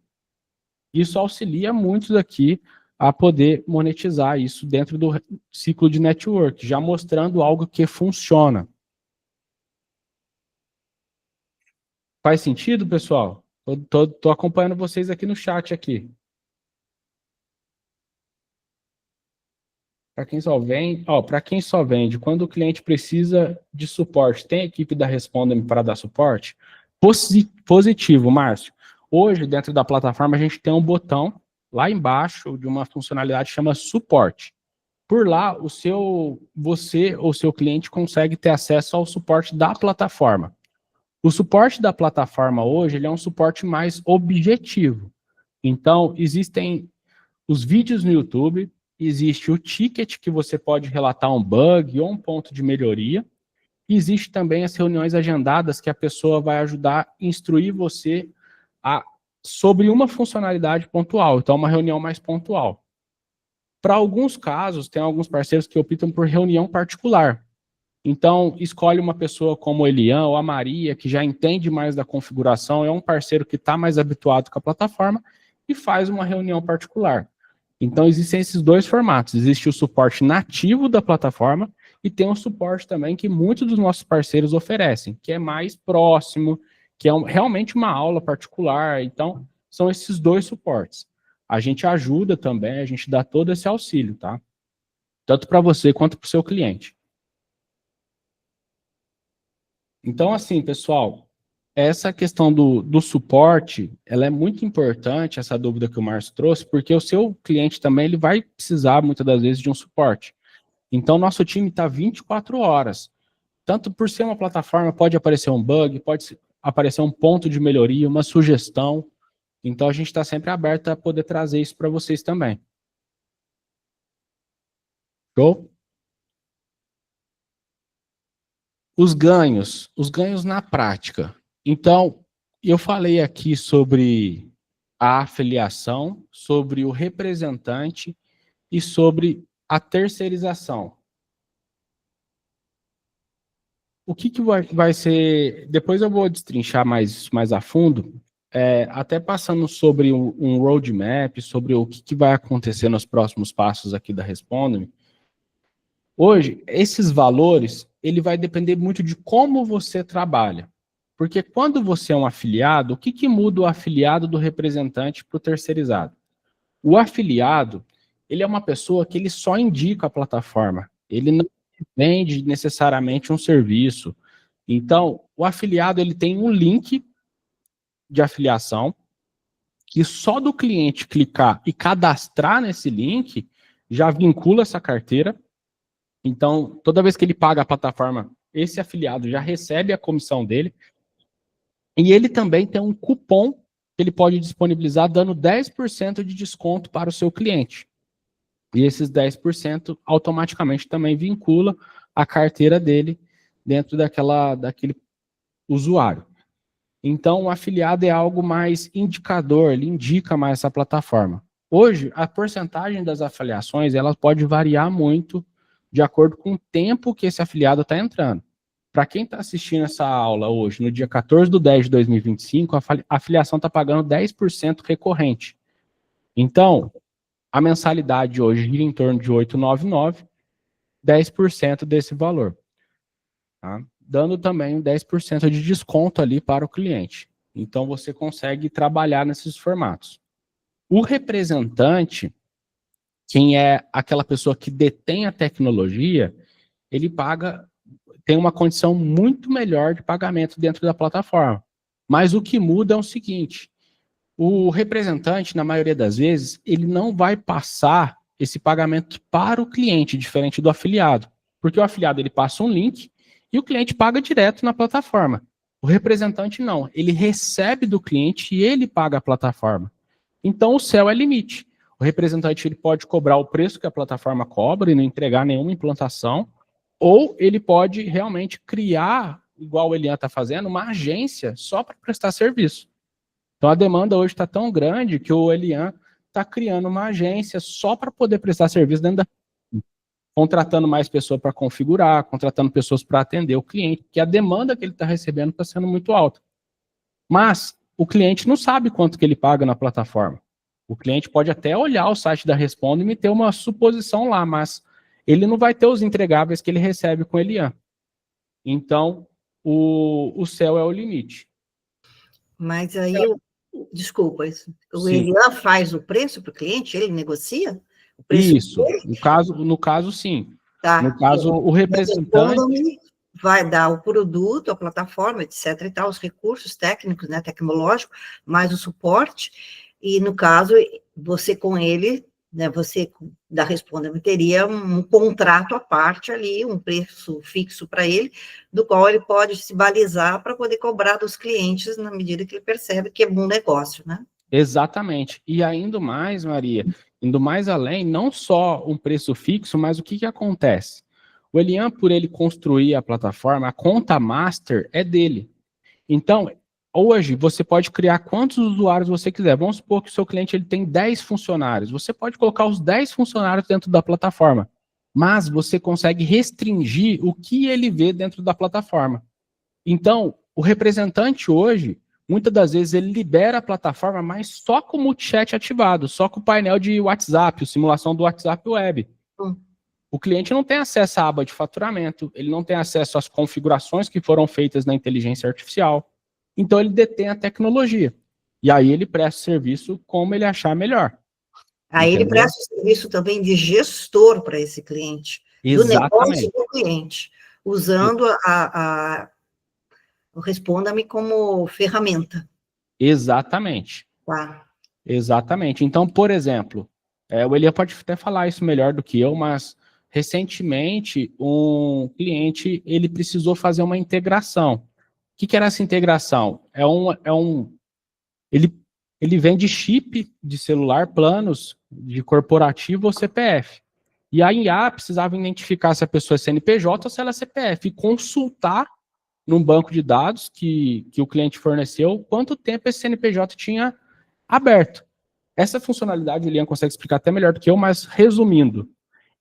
Isso auxilia muitos aqui a poder monetizar isso dentro do ciclo de network, já mostrando algo que funciona. Faz sentido, pessoal? Tô acompanhando vocês aqui no chat aqui. Para quem só vende, quando o cliente precisa de suporte, tem a equipe da Responda-me para dar suporte? Positivo, Márcio. Hoje, dentro da plataforma, a gente tem um botão lá embaixo de uma funcionalidade que chama suporte. Por lá, você ou seu cliente consegue ter acesso ao suporte da plataforma. O suporte da plataforma hoje, ele é um suporte mais objetivo. Então, existem os vídeos no YouTube, existe o ticket que você pode relatar um bug ou um ponto de melhoria. E existe também as reuniões agendadas que a pessoa vai ajudar a instruir você sobre uma funcionalidade pontual. Então, uma reunião mais pontual. Para alguns casos, tem alguns parceiros que optam por reunião particular. Então, escolhe uma pessoa como o Elian ou a Maria, que já entende mais da configuração, é um parceiro que está mais habituado com a plataforma e faz uma reunião particular. Então, existem esses dois formatos. Existe o suporte nativo da plataforma e tem um suporte também que muitos dos nossos parceiros oferecem, que é mais próximo, que é realmente uma aula particular. Então, são esses 2 suportes. A gente ajuda também, a gente dá todo esse auxílio, tá? Tanto para você quanto para o seu cliente. Então, assim, pessoal, essa questão do suporte, ela é muito importante, essa dúvida que o Márcio trouxe, porque o seu cliente também ele vai precisar, muitas das vezes, de um suporte. Então, nosso time está 24 horas. Tanto por ser uma plataforma, pode aparecer um bug, pode aparecer um ponto de melhoria, uma sugestão. Então, a gente está sempre aberto a poder trazer isso para vocês também. Show? Os ganhos na prática. Então, eu falei aqui sobre a afiliação, sobre o representante e sobre a terceirização. O que vai ser... Depois eu vou destrinchar mais a fundo, até passando sobre um roadmap, sobre o que vai acontecer nos próximos passos aqui da Responde-me. Hoje, esses valores, ele vai depender muito de como você trabalha. Porque quando você é um afiliado, o que muda o afiliado do representante para o terceirizado? O afiliado, ele é uma pessoa que ele só indica a plataforma. Ele não vende necessariamente um serviço. Então, o afiliado, ele tem um link de afiliação que só do cliente clicar e cadastrar nesse link, já vincula essa carteira. Então, toda vez que ele paga a plataforma, esse afiliado já recebe a comissão dele. E ele também tem um cupom que ele pode disponibilizar dando 10% de desconto para o seu cliente. E esses 10% automaticamente também vincula a carteira dele dentro daquele usuário. Então, o afiliado é algo mais indicador, ele indica mais essa plataforma. Hoje, a porcentagem das afiliações, ela pode variar muito de acordo com o tempo que esse afiliado está entrando. Para quem está assistindo essa aula hoje, no dia 14/10/2025, a afiliação está pagando 10% recorrente. Então, a mensalidade hoje gira em torno de R$ 899, 10% desse valor. Tá? Dando também 10% de desconto ali para o cliente. Então, você consegue trabalhar nesses formatos. O representante, quem é aquela pessoa que detém a tecnologia, ele tem uma condição muito melhor de pagamento dentro da plataforma. Mas o que muda é o seguinte, o representante, na maioria das vezes, ele não vai passar esse pagamento para o cliente, diferente do afiliado. Porque o afiliado, ele passa um link e o cliente paga direto na plataforma. O representante não, ele recebe do cliente e ele paga a plataforma. Então, o céu é limite. O representante ele pode cobrar o preço que a plataforma cobra e não entregar nenhuma implantação, ou ele pode realmente criar, igual o Elian está fazendo, uma agência só para prestar serviço. Então, a demanda hoje está tão grande que o Elian está criando uma agência só para poder prestar serviço dentro da... Contratando mais pessoas para configurar, contratando pessoas para atender o cliente, porque a demanda que ele está recebendo está sendo muito alta. Mas o cliente não sabe quanto que ele paga na plataforma. O cliente pode até olhar o site da Responde-me e ter uma suposição lá, mas ele não vai ter os entregáveis que ele recebe com o Elian. Então, o céu é o limite. Mas aí, desculpa, o Sim. Elian faz o preço para o cliente, ele negocia? O preço Isso, no caso, sim. tá. No caso, o representante... Vai dar o produto, a plataforma, etc. e tal, os recursos técnicos, né, tecnológicos, mais o suporte, e no caso, você com ele, né, você da Responde-me teria um contrato à parte ali, um preço fixo para ele, do qual ele pode se balizar para poder cobrar dos clientes na medida que ele percebe que é bom negócio, né? Exatamente. E ainda mais, Maria, indo mais além, não só um preço fixo, mas o que acontece? O Elian, por ele construir a plataforma, a conta master é dele. Então, hoje, você pode criar quantos usuários você quiser. Vamos supor que o seu cliente ele tem 10 funcionários. Você pode colocar os 10 funcionários dentro da plataforma, mas você consegue restringir o que ele vê dentro da plataforma. Então, o representante hoje, muitas das vezes, ele libera a plataforma, mas só com o multichat ativado, só com o painel de WhatsApp, a simulação do WhatsApp Web. O cliente não tem acesso à aba de faturamento, ele não tem acesso às configurações que foram feitas na inteligência artificial. Então ele detém a tecnologia. E aí ele presta o serviço como ele achar melhor. Aí ele Entendeu? presta o serviço também de gestor para esse cliente, do negócio Exatamente. do cliente, usando o Responda-me como ferramenta. Exatamente. Tá? Exatamente. Então, por exemplo, o Elia pode até falar isso melhor do que eu, mas recentemente um cliente ele precisou fazer uma integração. O que era essa integração? Ele, ele vende chip de celular, planos de corporativo ou CPF. E a IA precisava identificar se a pessoa é CNPJ ou se ela é CPF e consultar num banco de dados que o cliente forneceu quanto tempo esse CNPJ tinha aberto. Essa funcionalidade o Lian consegue explicar até melhor do que eu, mas resumindo,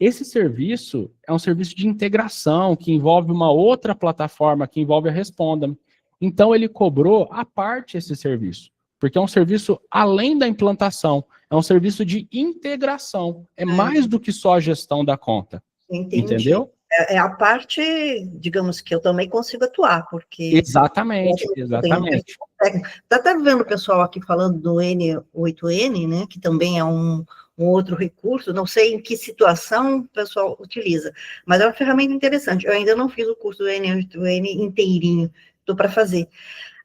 esse serviço é um serviço de integração que envolve uma outra plataforma, que envolve a Responda-me. Então ele cobrou à parte esse serviço, porque é um serviço além da implantação, é um serviço de integração, é mais do que só a gestão da conta. Entendi. Entendeu? É a parte, digamos, que eu também consigo atuar, porque... Exatamente, exatamente. Está até vendo o pessoal aqui falando do N8N, né, que também é um outro recurso, não sei em que situação o pessoal utiliza, mas é uma ferramenta interessante. Eu ainda não fiz o curso do N8N inteirinho, estou para fazer.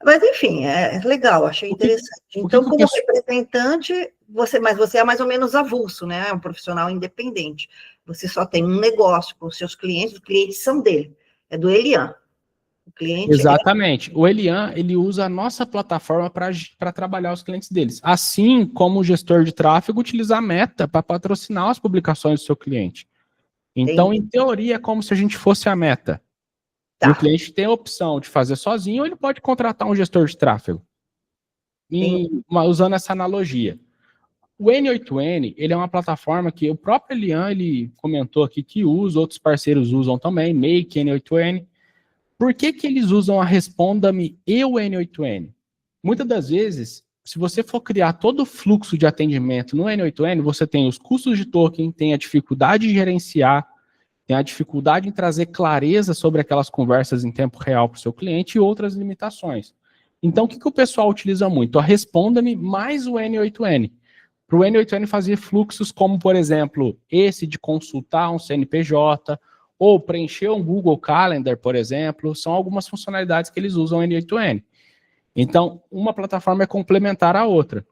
Mas, enfim, é legal, achei interessante. Então, como representante, mas você é mais ou menos avulso, né? É um profissional independente. Você só tem um negócio com os seus clientes, os clientes são dele, é do Elian. O cliente Exatamente. O Elian, ele usa a nossa plataforma para trabalhar os clientes deles. Assim como o gestor de tráfego utiliza a Meta para patrocinar as publicações do seu cliente. Então, em teoria, é como se a gente fosse a Meta. Tá. E o cliente tem a opção de fazer sozinho ou ele pode contratar um gestor de tráfego. Usando essa analogia. O N8N, ele é uma plataforma que o próprio Elian, ele comentou aqui que usa, outros parceiros usam também, Make, N8N. Por que eles usam a Responda-me e o N8N? Muitas das vezes, se você for criar todo o fluxo de atendimento no N8N, você tem os custos de token, tem a dificuldade de gerenciar, tem a dificuldade em trazer clareza sobre aquelas conversas em tempo real para o seu cliente e outras limitações. Então, o que o pessoal utiliza muito? A Responda-me mais o N8N. Para o N8N fazer fluxos como, por exemplo, esse de consultar um CNPJ, ou preencher um Google Calendar, por exemplo, são algumas funcionalidades que eles usam N8N. Então, uma plataforma é complementar à outra.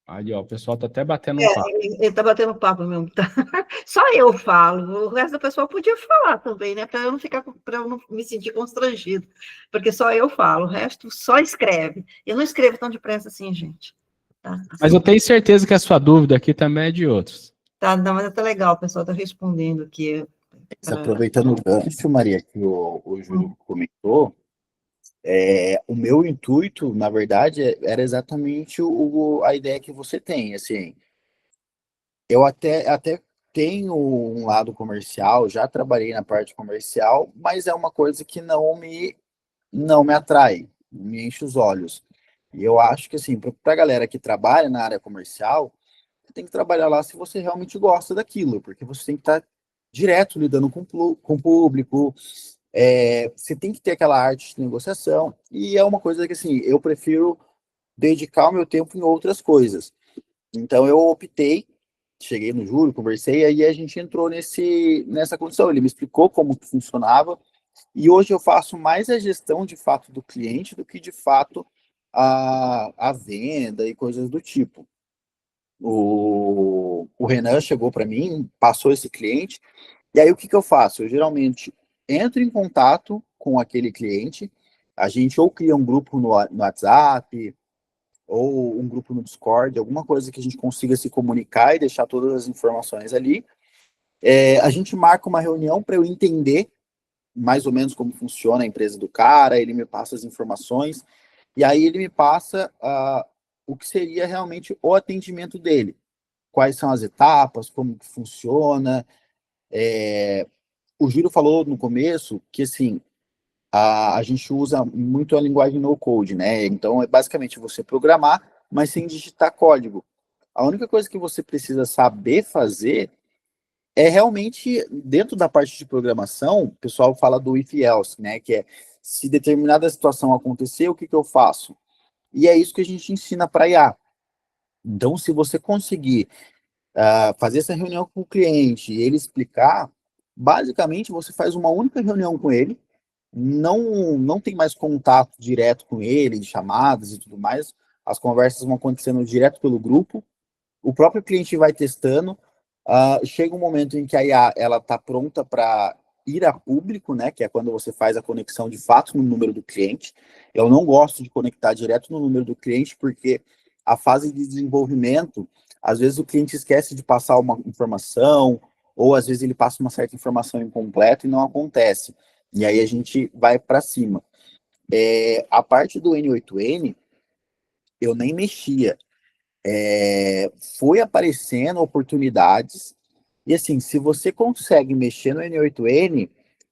Aí, ó, o pessoal tá até batendo um papo. Ele tá batendo papo mesmo. Tá? Só eu falo, o resto da pessoa podia falar também, né? Para eu não me sentir constrangido. Porque só eu falo, o resto só escreve. Eu não escrevo tão depressa assim, gente. Tá? Assim. Mas eu tenho certeza que a sua dúvida aqui também é de outros. Tá, não, mas tá legal, o pessoal tá respondendo aqui. Aproveitando o gancho, Maria, que o Júlio comentou, o meu intuito, na verdade, era exatamente a ideia que você tem, assim, eu até tenho um lado comercial, já trabalhei na parte comercial, mas é uma coisa que não me atrai, me enche os olhos. E eu acho que, assim, para a galera que trabalha na área comercial, você tem que trabalhar lá se você realmente gosta daquilo, porque você tem que estar direto lidando com o público, você tem que ter aquela arte de negociação, e é uma coisa que, assim, eu prefiro dedicar o meu tempo em outras coisas. Então, eu optei, cheguei no Júlio, conversei, aí a gente entrou nessa condição. Ele me explicou como que funcionava, e hoje eu faço mais a gestão, de fato, do cliente do que, de fato, a venda e coisas do tipo. O Renan chegou para mim, passou esse cliente, e aí o que eu faço? Eu geralmente entro em contato com aquele cliente, a gente ou cria um grupo no WhatsApp, ou um grupo no Discord, alguma coisa que a gente consiga se comunicar e deixar todas as informações ali. A gente marca uma reunião para eu entender mais ou menos como funciona a empresa do cara, ele me passa as informações, e aí ele me passa o que seria realmente o atendimento dele. Quais são as etapas, como que funciona. O Júlio falou no começo que, assim, a gente usa muito a linguagem no-code, né? Então, é basicamente você programar, mas sem digitar código. A única coisa que você precisa saber fazer é realmente, dentro da parte de programação, o pessoal fala do if else, né? Que é, se determinada situação acontecer, o que que eu faço? E é isso que a gente ensina para IA. Então, se você conseguir fazer essa reunião com o cliente e ele explicar, basicamente você faz uma única reunião com ele, não tem mais contato direto com ele, de chamadas e tudo mais, as conversas vão acontecendo direto pelo grupo, o próprio cliente vai testando, chega um momento em que a IA está pronta para ir a público, né, que é quando você faz a conexão de fato no número do cliente. Eu não gosto de conectar direto no número do cliente, porque a fase de desenvolvimento, às vezes o cliente esquece de passar uma informação, ou às vezes ele passa uma certa informação incompleta e não acontece. E aí a gente vai para cima. A parte do N8N, eu nem mexia. Foi aparecendo oportunidades, e assim, se você consegue mexer no N8N,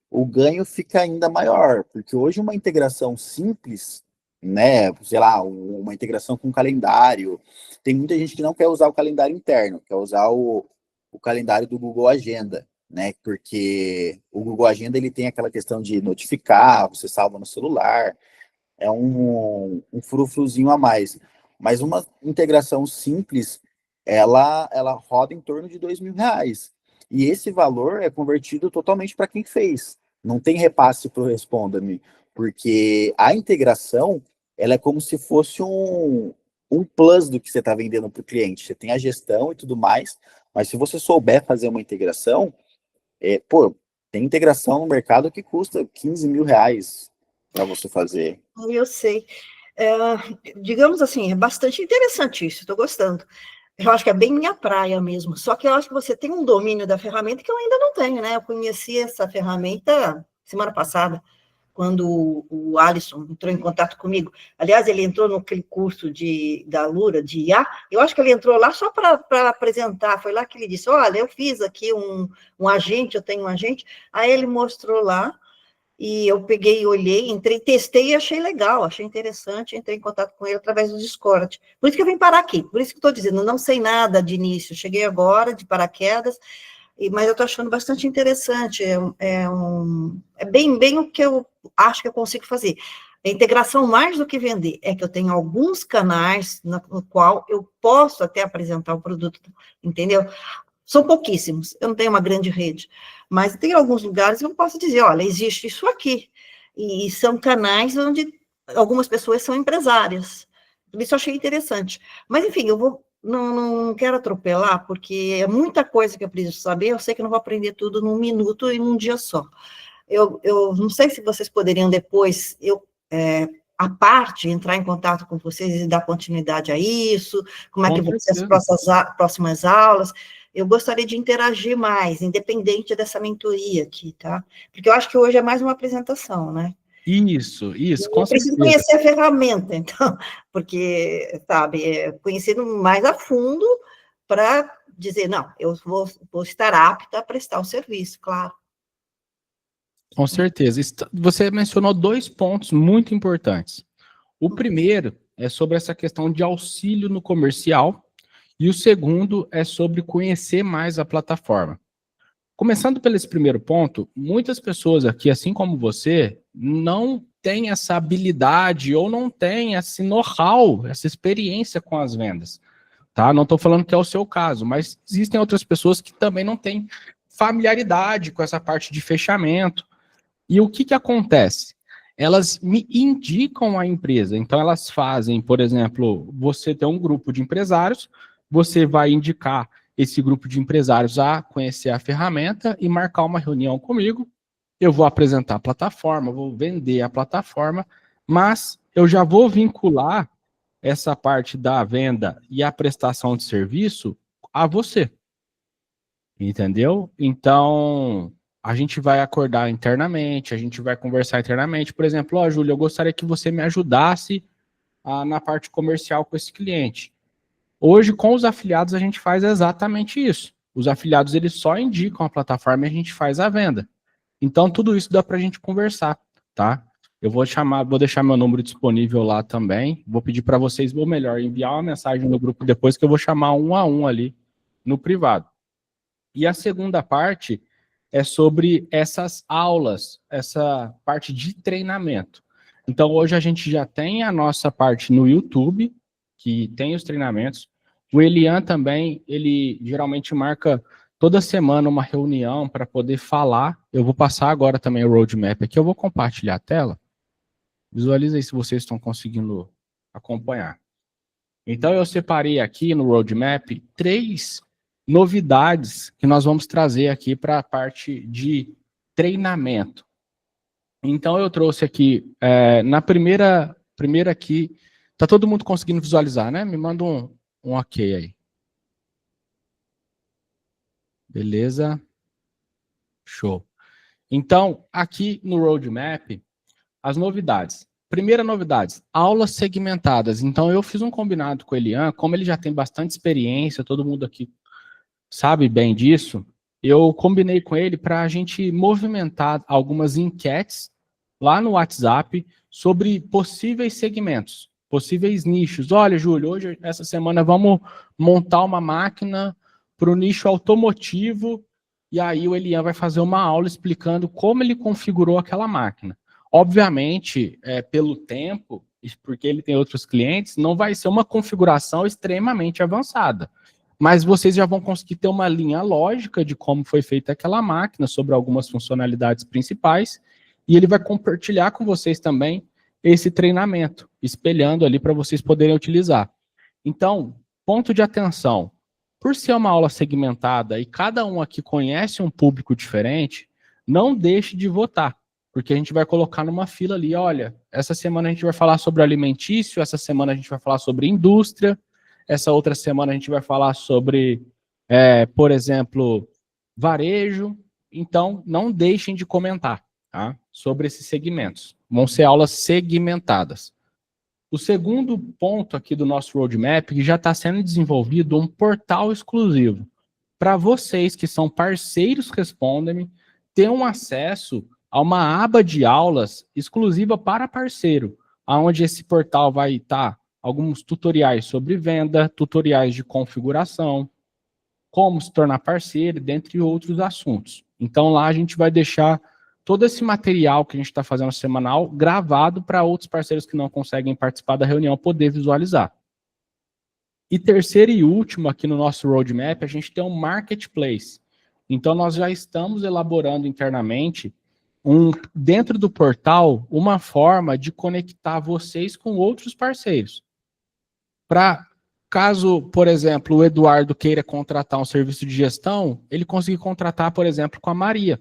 o ganho fica ainda maior, porque hoje uma integração simples, né, sei lá, uma integração com calendário, tem muita gente que não quer usar o calendário interno, quer usar o calendário do Google Agenda, né, porque o Google Agenda ele tem aquela questão de notificar, você salva no celular, é um frufruzinho a mais. Mas uma integração simples, ela roda em torno de R$ 2.000. E esse valor é convertido totalmente para quem fez. Não tem repasse para o Responda-me, porque a integração, ela é como se fosse um plus do que você está vendendo para o cliente. Você tem a gestão e tudo mais, mas se você souber fazer uma integração, tem integração no mercado que custa R$ 15.000 para você fazer. Eu sei. Digamos assim, é bastante interessante isso, estou gostando. Eu acho que é bem minha praia mesmo, só que eu acho que você tem um domínio da ferramenta que eu ainda não tenho, né? Eu conheci essa ferramenta semana passada, quando o Alisson entrou em contato comigo. Aliás, ele entrou naquele curso da Lura, de IA, eu acho que ele entrou lá só para apresentar, foi lá que ele disse, olha, eu fiz aqui um agente, eu tenho um agente, aí ele mostrou lá, e eu peguei, olhei, entrei, testei e achei legal, achei interessante, entrei em contato com ele através do Discord. Por isso que eu vim parar aqui, por isso que estou dizendo, não sei nada de início, cheguei agora, de paraquedas, mas eu estou achando bastante interessante, é bem o que eu acho que eu consigo fazer. A integração, mais do que vender, é que eu tenho alguns canais no qual eu posso até apresentar o produto, entendeu? São pouquíssimos, eu não tenho uma grande rede, mas tem alguns lugares que eu posso dizer, olha, existe isso aqui, e são canais onde algumas pessoas são empresárias, por isso eu achei interessante. Mas, enfim, eu não quero atropelar, porque é muita coisa que eu preciso saber, eu sei que eu não vou aprender tudo num minuto e num dia só. Eu não sei se vocês poderiam depois, a parte, entrar em contato com vocês e dar continuidade a isso, como é que vão ser as próximas aulas. Eu gostaria de interagir mais, independente dessa mentoria aqui, tá? Porque eu acho que hoje é mais uma apresentação, né? Isso, com eu preciso conhecer a ferramenta, então, porque, sabe, conhecendo mais a fundo para dizer, não, eu vou estar apta a prestar o serviço, claro. Com certeza. Você mencionou 2 pontos muito importantes. O primeiro é sobre essa questão de auxílio no comercial, e o segundo é sobre conhecer mais a plataforma. Começando pelo esse primeiro ponto, muitas pessoas aqui, assim como você, não têm essa habilidade ou não têm esse know-how, essa experiência com as vendas. Tá? Não estou falando que é o seu caso, mas existem outras pessoas que também não têm familiaridade com essa parte de fechamento. E o que acontece? Elas me indicam a empresa. Então, elas fazem, por exemplo, você tem um grupo de empresários, você vai indicar esse grupo de empresários a conhecer a ferramenta e marcar uma reunião comigo. Eu vou apresentar a plataforma, vou vender a plataforma, mas eu já vou vincular essa parte da venda e a prestação de serviço a você. Entendeu? Então, a gente vai acordar internamente, a gente vai conversar internamente. Por exemplo, Júlia, eu gostaria que você me ajudasse na parte comercial com esse cliente. Hoje, com os afiliados, a gente faz exatamente isso. Os afiliados, eles só indicam a plataforma e a gente faz a venda. Então, tudo isso dá para a gente conversar, tá? Eu vou deixar meu número disponível lá também. Vou pedir para vocês, ou melhor, enviar uma mensagem no grupo depois, que eu vou chamar 1 a 1 ali no privado. E a segunda parte é sobre essas aulas, essa parte de treinamento. Então, hoje a gente já tem a nossa parte no YouTube, que tem os treinamentos. O Elian também, ele geralmente marca toda semana uma reunião para poder falar. Eu vou passar agora também o roadmap aqui, eu vou compartilhar a tela. Visualiza aí se vocês estão conseguindo acompanhar. Então, eu separei aqui no roadmap 3 novidades que nós vamos trazer aqui para a parte de treinamento. Então, eu trouxe aqui, na primeira aqui, tá todo mundo conseguindo visualizar, né? Me manda um ok aí. Beleza? Show. Então, aqui no roadmap, as novidades. Primeira novidade, aulas segmentadas. Então, eu fiz um combinado com o Elian, como ele já tem bastante experiência, todo mundo aqui sabe bem disso, eu combinei com ele para a gente movimentar algumas enquetes lá no WhatsApp sobre possíveis segmentos, possíveis nichos. Olha, Júlio, hoje, essa semana, vamos montar uma máquina para o nicho automotivo, e aí o Elian vai fazer uma aula explicando como ele configurou aquela máquina. Obviamente, pelo tempo, porque ele tem outros clientes, não vai ser uma configuração extremamente avançada. Mas vocês já vão conseguir ter uma linha lógica de como foi feita aquela máquina, sobre algumas funcionalidades principais, e ele vai compartilhar com vocês também esse treinamento, espelhando ali para vocês poderem utilizar. Então, ponto de atenção, por ser uma aula segmentada e cada um aqui conhece um público diferente, não deixe de votar, porque a gente vai colocar numa fila ali, olha, essa semana a gente vai falar sobre alimentício, essa semana a gente vai falar sobre indústria, essa outra semana a gente vai falar sobre, por exemplo, varejo. Então, não deixem de comentar, tá, sobre esses segmentos. Vão ser aulas segmentadas. O segundo ponto aqui do nosso roadmap, que já está sendo desenvolvido um portal exclusivo para vocês que são parceiros Responda-me, ter um acesso a uma aba de aulas exclusiva para parceiro, onde esse portal vai estar alguns tutoriais sobre venda, tutoriais de configuração, como se tornar parceiro, dentre outros assuntos. Então lá a gente vai deixar todo esse material que a gente está fazendo semanal gravado para outros parceiros que não conseguem participar da reunião poder visualizar. E terceiro e último aqui no nosso roadmap, a gente tem um marketplace. Então nós já estamos elaborando internamente dentro do portal uma forma de conectar vocês com outros parceiros. Para caso, por exemplo, o Eduardo queira contratar um serviço de gestão, ele conseguir contratar, por exemplo, com a Maria.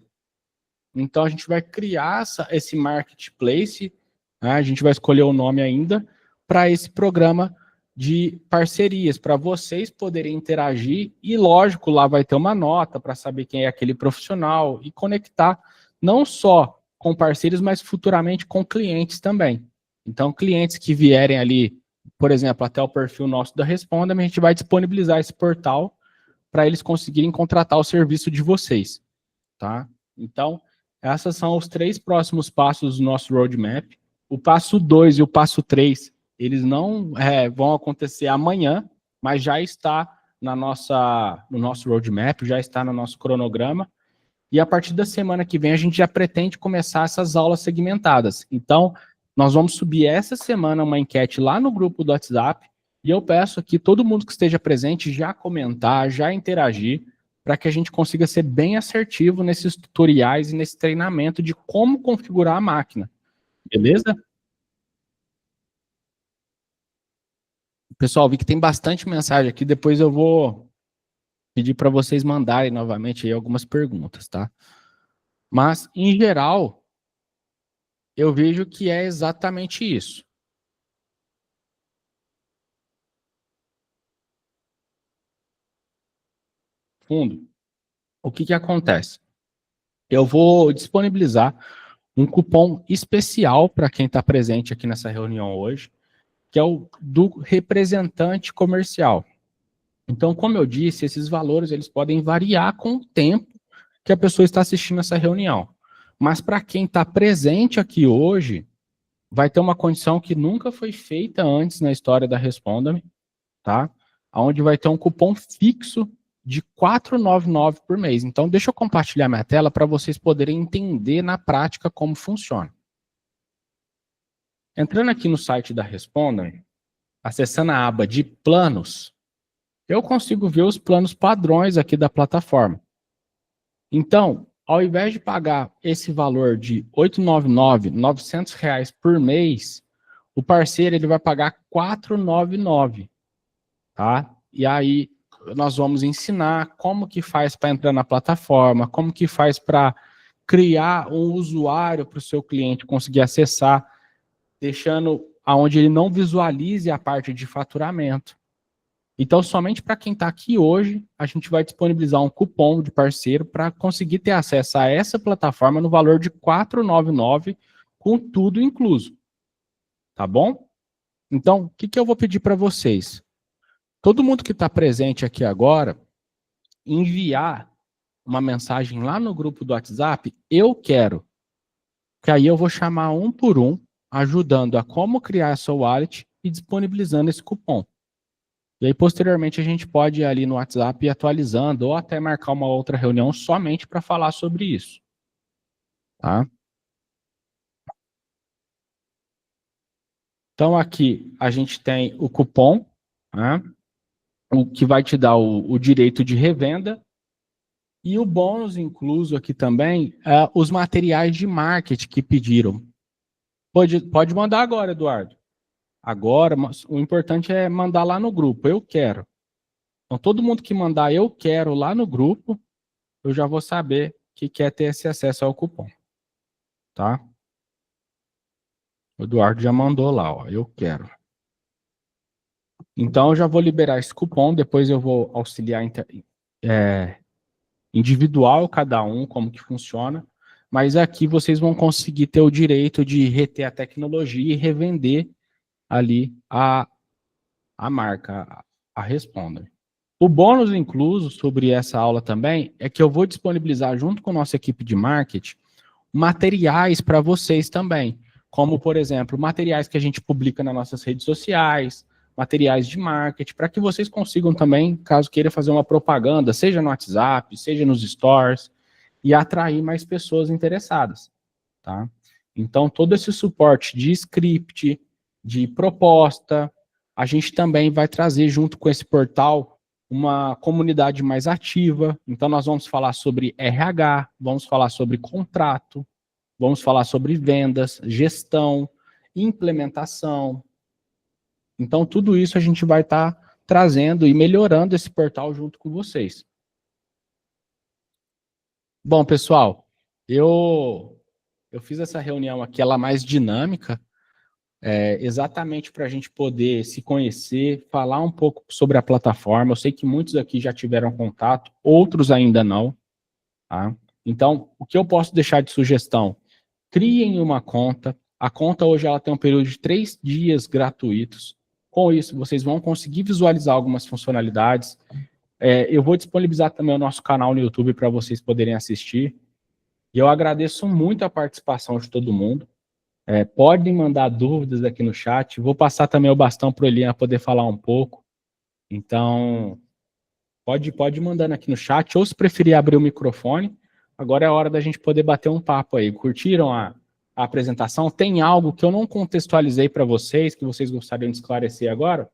Então, a gente vai criar esse marketplace, né, a gente vai escolher o nome ainda, para esse programa de parcerias, para vocês poderem interagir, e lógico, lá vai ter uma nota para saber quem é aquele profissional, e conectar não só com parceiros, mas futuramente com clientes também. Então, clientes que vierem ali, por exemplo, até o perfil nosso da Responda-me, a gente vai disponibilizar esse portal para eles conseguirem contratar o serviço de vocês, tá? Então, esses são os 3 próximos passos do nosso roadmap. O passo 2 e o passo 3, eles não vão acontecer amanhã, mas já está no nosso roadmap, já está no nosso cronograma. E a partir da semana que vem, a gente já pretende começar essas aulas segmentadas. Então, nós vamos subir essa semana uma enquete lá no grupo do WhatsApp, e eu peço aqui todo mundo que esteja presente já comentar, já interagir, para que a gente consiga ser bem assertivo nesses tutoriais e nesse treinamento de como configurar a máquina. Beleza? Pessoal, vi que tem bastante mensagem aqui, depois eu vou pedir para vocês mandarem novamente aí algumas perguntas, tá? Mas, em geral, eu vejo que é exatamente isso. Fundo, o que acontece? Eu vou disponibilizar um cupom especial para quem está presente aqui nessa reunião hoje, que é o do representante comercial. Então, como eu disse, esses valores eles podem variar com o tempo que a pessoa está assistindo essa reunião. Mas para quem está presente aqui hoje, vai ter uma condição que nunca foi feita antes na história da Responda-me, tá? Onde vai ter um cupom fixo de R$ 4,99 por mês. Então, deixa eu compartilhar minha tela para vocês poderem entender na prática como funciona. Entrando aqui no site da Responda, acessando a aba de planos, eu consigo ver os planos padrões aqui da plataforma. Então, ao invés de pagar esse valor de R$ 899, R$ 900 por mês, o parceiro ele vai pagar R$ 499, tá? E aí nós vamos ensinar como que faz para entrar na plataforma, como que faz para criar um usuário para o seu cliente conseguir acessar, deixando aonde ele não visualize a parte de faturamento. Então, somente para quem está aqui hoje, a gente vai disponibilizar um cupom de parceiro para conseguir ter acesso a essa plataforma no valor de R$ 499, com tudo incluso. Tá bom? Então, o que eu vou pedir para vocês? Todo mundo que está presente aqui agora, enviar uma mensagem lá no grupo do WhatsApp, eu quero. Que aí eu vou chamar um por um, ajudando a como criar essa wallet e disponibilizando esse cupom. E aí, posteriormente, a gente pode ir ali no WhatsApp ir atualizando ou até marcar uma outra reunião somente para falar sobre isso. Tá? Então, aqui a gente tem o cupom, né, o que vai te dar o direito de revenda. E o bônus incluso aqui também é os materiais de marketing que pediram. Pode mandar agora, Eduardo. Agora, o importante é mandar lá no grupo, eu quero. Então, todo mundo que mandar eu quero lá no grupo, eu já vou saber que quer ter esse acesso ao cupom. Tá? O Eduardo já mandou lá, ó, eu quero. Então, eu já vou liberar esse cupom, depois eu vou auxiliar individual cada um, como que funciona, mas aqui vocês vão conseguir ter o direito de reter a tecnologia e revender ali a marca, a Responda. O bônus incluso sobre essa aula também é que eu vou disponibilizar junto com a nossa equipe de marketing materiais para vocês também, como, por exemplo, materiais que a gente publica nas nossas redes sociais, materiais de marketing, para que vocês consigam também, caso queira fazer uma propaganda, seja no WhatsApp, seja nos stores, e atrair mais pessoas interessadas, tá? Então, todo esse suporte de script, de proposta, a gente também vai trazer junto com esse portal uma comunidade mais ativa. Então, nós vamos falar sobre RH, vamos falar sobre contrato, vamos falar sobre vendas, gestão, implementação. Então, tudo isso a gente vai estar trazendo e melhorando esse portal junto com vocês. Bom, pessoal, eu fiz essa reunião aqui, ela mais dinâmica, exatamente para a gente poder se conhecer, falar um pouco sobre a plataforma. Eu sei que muitos aqui já tiveram contato, outros ainda não. Tá? Então, o que eu posso deixar de sugestão? Criem uma conta. A conta hoje ela tem um período de 3 dias gratuitos. Com isso, vocês vão conseguir visualizar algumas funcionalidades. Eu vou disponibilizar também o nosso canal no YouTube para vocês poderem assistir. E eu agradeço muito a participação de todo mundo. Podem mandar dúvidas aqui no chat. Vou passar também o bastão para o Elian poder falar um pouco. Então, pode ir mandando aqui no chat, ou se preferir abrir o microfone. Agora é a hora da gente poder bater um papo aí. Curtiram a apresentação? Tem algo que eu não contextualizei para vocês, que vocês gostariam de esclarecer agora?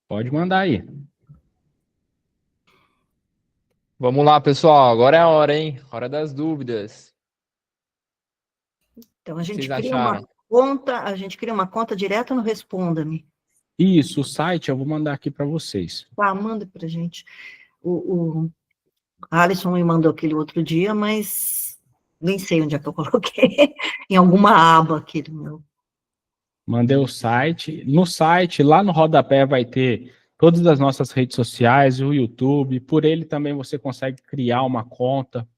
Pode mandar aí. Vamos lá, pessoal. Agora é a hora, hein? Hora das dúvidas. Então, a gente Vocês cria acharam? uma conta direto no Responda-me. Isso, o site eu vou mandar aqui para vocês. Tá, manda para a gente. O Alisson me mandou aquele outro dia, mas nem sei onde é que eu coloquei. Em alguma aba aqui do meu. Mandei o site. No site, lá no rodapé, vai ter todas as nossas redes sociais, o YouTube. Por ele também você consegue criar uma conta.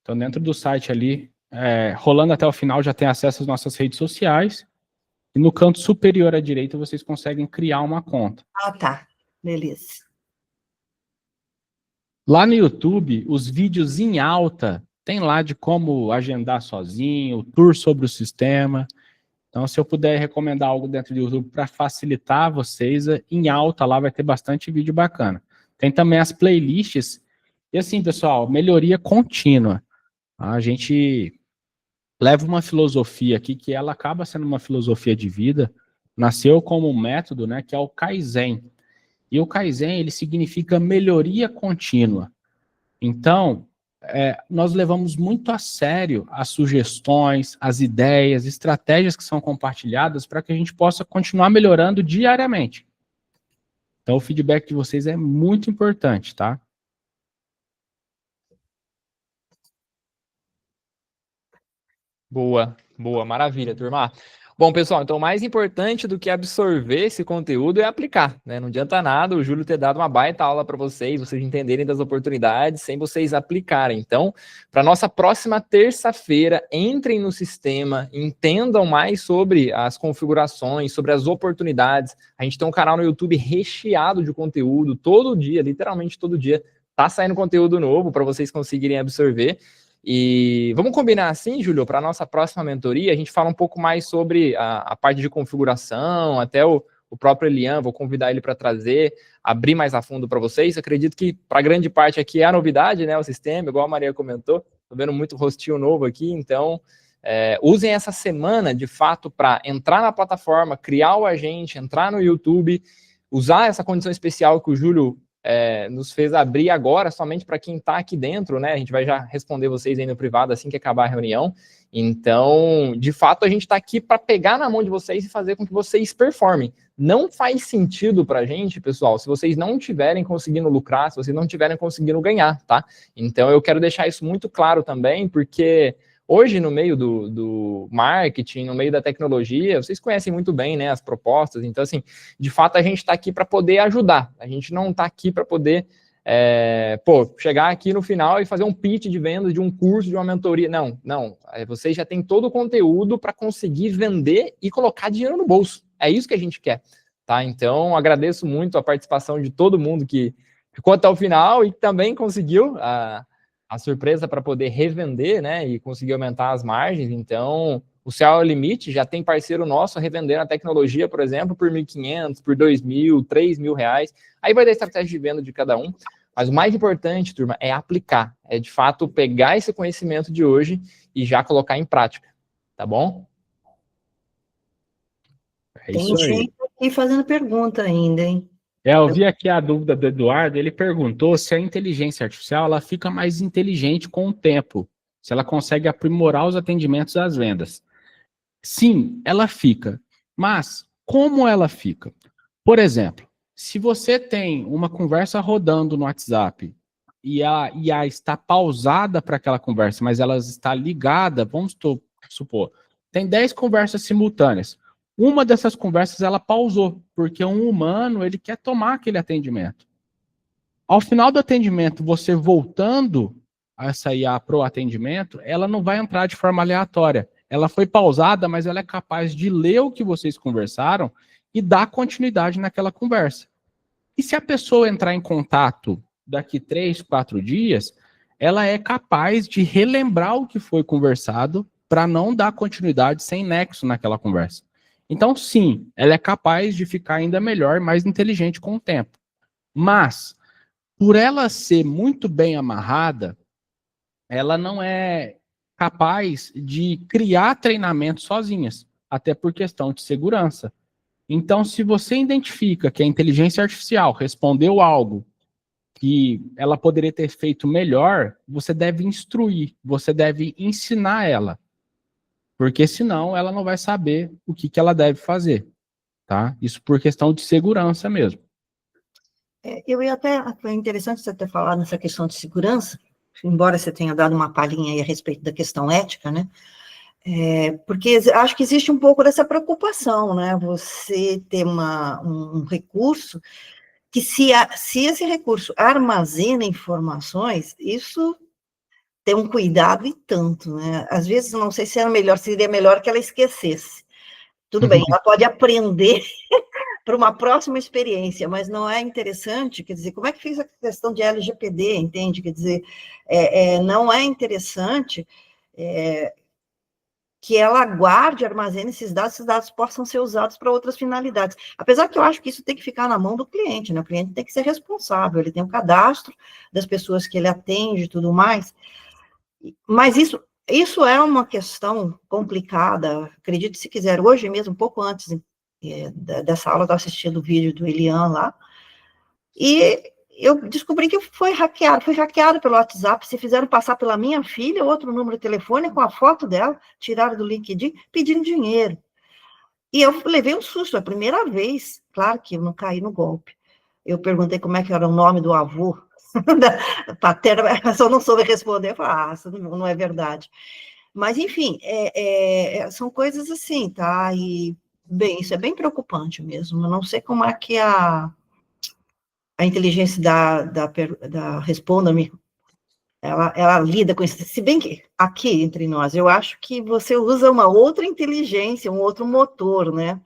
Então, dentro do site ali, rolando até o final, já tem acesso às nossas redes sociais. E no canto superior à direita, vocês conseguem criar uma conta. Ah, tá. Beleza. Lá no YouTube, os vídeos em alta, tem lá de como agendar sozinho, tour sobre o sistema. Então, se eu puder recomendar algo dentro do YouTube para facilitar vocês, em alta lá vai ter bastante vídeo bacana. Tem também as playlists. E assim, pessoal, melhoria contínua. A gente leva uma filosofia aqui que ela acaba sendo uma filosofia de vida. Nasceu como um método, né, que é o Kaizen. E o Kaizen, ele significa melhoria contínua. Então, nós levamos muito a sério as sugestões, as ideias, estratégias que são compartilhadas para que a gente possa continuar melhorando diariamente. Então, o feedback de vocês é muito importante, tá? Boa, boa, maravilha, turma. Bom, pessoal, então o mais importante do que absorver esse conteúdo é aplicar, né? Não adianta nada o Júlio ter dado uma baita aula para vocês entenderem das oportunidades sem vocês aplicarem. Então, para nossa próxima terça-feira, entrem no sistema, entendam mais sobre as configurações, sobre as oportunidades. A gente tem um canal no YouTube recheado de conteúdo, todo dia, literalmente todo dia, tá saindo conteúdo novo para vocês conseguirem absorver. E vamos combinar assim, Júlio, para a nossa próxima mentoria, a gente fala um pouco mais sobre a parte de configuração, até o próprio Elian, vou convidar ele para trazer, abrir mais a fundo para vocês. Acredito que para grande parte aqui é a novidade, né, o sistema, igual a Maria comentou, estou vendo muito rostinho novo aqui, então usem essa semana, de fato, para entrar na plataforma, criar o agente, entrar no YouTube, usar essa condição especial que o Júlio nos fez abrir agora, somente para quem está aqui dentro, né? A gente vai já responder vocês aí no privado assim que acabar a reunião. Então, de fato, a gente está aqui para pegar na mão de vocês e fazer com que vocês performem. Não faz sentido para a gente, pessoal, se vocês não estiverem conseguindo lucrar, se vocês não estiverem conseguindo ganhar, tá? Então, eu quero deixar isso muito claro também, porque hoje, no meio do marketing, no meio da tecnologia, vocês conhecem muito bem, né, as propostas. Então, assim, de fato, a gente está aqui para poder ajudar. A gente não está aqui para poder, chegar aqui no final e fazer um pitch de venda de um curso, de uma mentoria. Não. Vocês já têm todo o conteúdo para conseguir vender e colocar dinheiro no bolso. É isso que a gente quer, tá? Então, agradeço muito a participação de todo mundo que ficou até o final e também conseguiu a surpresa para poder revender, né, e conseguir aumentar as margens. Então, o céu é o limite, já tem parceiro nosso revendendo a tecnologia, por exemplo, por R$ 1.500, por R$ 2.000, R$ 3.000. Aí vai dar estratégia de venda de cada um. Mas o mais importante, turma, é aplicar. É, de fato, pegar esse conhecimento de hoje e já colocar em prática. Tá bom? É isso aí. Tem gente aqui fazendo pergunta ainda, hein? Eu vi aqui a dúvida do Eduardo, ele perguntou se a inteligência artificial ela fica mais inteligente com o tempo, se ela consegue aprimorar os atendimentos às vendas. Sim, ela fica, mas como ela fica? Por exemplo, se você tem uma conversa rodando no WhatsApp e a IA está pausada para aquela conversa, mas ela está ligada, vamos supor, tem 10 conversas simultâneas. Uma dessas conversas ela pausou, porque um humano ele quer tomar aquele atendimento. Ao final do atendimento, você voltando essa IA para o atendimento, ela não vai entrar de forma aleatória. Ela foi pausada, mas ela é capaz de ler o que vocês conversaram e dar continuidade naquela conversa. E se a pessoa entrar em contato daqui 3, 4 dias, ela é capaz de relembrar o que foi conversado para não dar continuidade sem nexo naquela conversa. Então, sim, ela é capaz de ficar ainda melhor, mais inteligente com o tempo. Mas, por ela ser muito bem amarrada, ela não é capaz de criar treinamentos sozinhas, até por questão de segurança. Então, se você identifica que a inteligência artificial respondeu algo que ela poderia ter feito melhor, você deve instruir, você deve ensinar ela. Porque senão ela não vai saber o que ela deve fazer, tá? Isso por questão de segurança mesmo. Eu ia até, foi interessante você ter falado nessa questão de segurança, embora você tenha dado uma palhinha aí a respeito da questão ética, né? Porque acho que existe um pouco dessa preocupação, né? Você ter um recurso que se esse recurso armazena informações, isso tem um cuidado e tanto, né? Às vezes, não sei se seria melhor que ela esquecesse. Tudo bem, ela pode aprender para uma próxima experiência, mas não é interessante, quer dizer, como é que fiz a questão de LGPD, entende? Quer dizer, não é interessante que ela guarde, armazene esses dados possam ser usados para outras finalidades. Apesar que eu acho que isso tem que ficar na mão do cliente, né? O cliente tem que ser responsável, ele tem um cadastro das pessoas que ele atende e tudo mais, mas isso é uma questão complicada, acredite se quiser, hoje mesmo, um pouco antes dessa aula, eu estava assistindo o vídeo do Elian lá, e eu descobri que fui hackeado pelo WhatsApp, se fizeram passar pela minha filha, outro número de telefone com a foto dela, tiraram do LinkedIn, pedindo dinheiro. E eu levei um susto, a primeira vez, claro que eu não caí no golpe. Eu perguntei como é que era o nome do avô, da paterna, mas eu não soube responder, eu falei, isso não é verdade. Mas, enfim, são coisas assim, tá? E, bem, isso é bem preocupante mesmo, eu não sei como é que a inteligência da Responda-me, ela lida com isso, se bem que aqui entre nós, eu acho que você usa uma outra inteligência, um outro motor, né?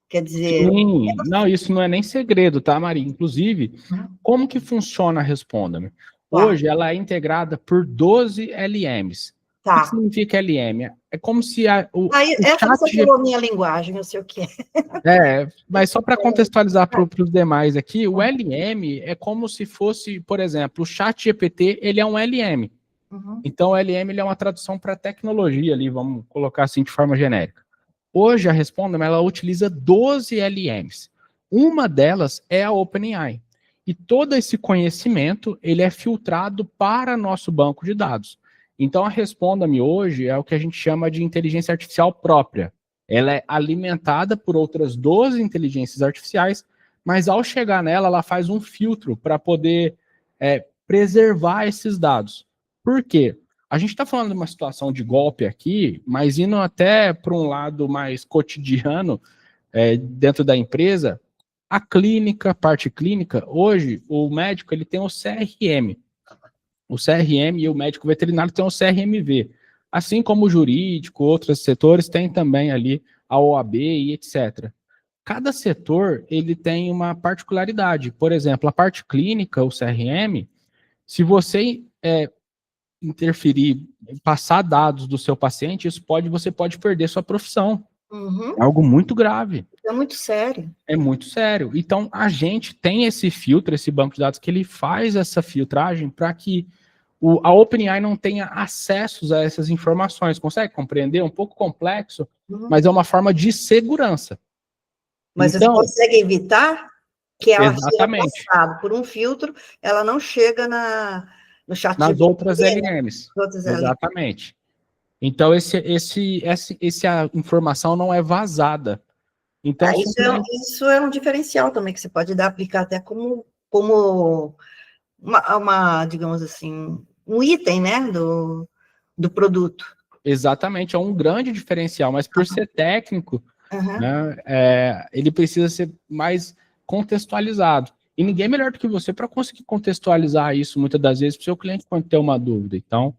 Quer dizer... Sim, não, isso não é nem segredo, tá, Maria? Inclusive, como que funciona a Responda-me? Hoje ela é integrada por 12 LMs. O que significa LM? É como se essa você falou minha linguagem, eu sei o que é. Mas só para contextualizar para os demais aqui, o LM é como se fosse, por exemplo, o ChatGPT, ele é um LM. Então, o LM ele é uma tradução para tecnologia ali, vamos colocar assim de forma genérica. Hoje, a Responda-me, ela utiliza 12 LMs. Uma delas é a OpenAI. E todo esse conhecimento, ele é filtrado para nosso banco de dados. Então, a Responda-me hoje é o que a gente chama de inteligência artificial própria. Ela é alimentada por outras 12 inteligências artificiais, mas ao chegar nela, ela faz um filtro para poder preservar esses dados. Por quê? A gente está falando de uma situação de golpe aqui, mas indo até para um lado mais cotidiano dentro da empresa, a parte clínica, hoje, o médico ele tem o CRM. O CRM e o médico veterinário tem o CRMV. Assim como o jurídico, outros setores têm também ali a OAB e etc. Cada setor ele tem uma particularidade. Por exemplo, a parte clínica, o CRM, se você interferir, passar dados do seu paciente, você pode perder sua profissão. É algo muito grave. É muito sério. É muito sério. Então, a gente tem esse filtro, esse banco de dados, que ele faz essa filtragem para que a OpenAI não tenha acessos a essas informações. Consegue compreender? É um pouco complexo, mas é uma forma de segurança. Mas então, você consegue evitar que ela seja exatamente. passada por um filtro, ela não chega no chat nas outras LMs. LMs. Exatamente. Então, essa informação não é vazada. Então, isso é um diferencial também, que você pode aplicar até como digamos assim, um item, né, do produto. Exatamente, é um grande diferencial, mas por ser técnico, né, ele precisa ser mais contextualizado. E ninguém é melhor do que você para conseguir contextualizar isso, muitas das vezes, para o seu cliente quando tem uma dúvida. Então,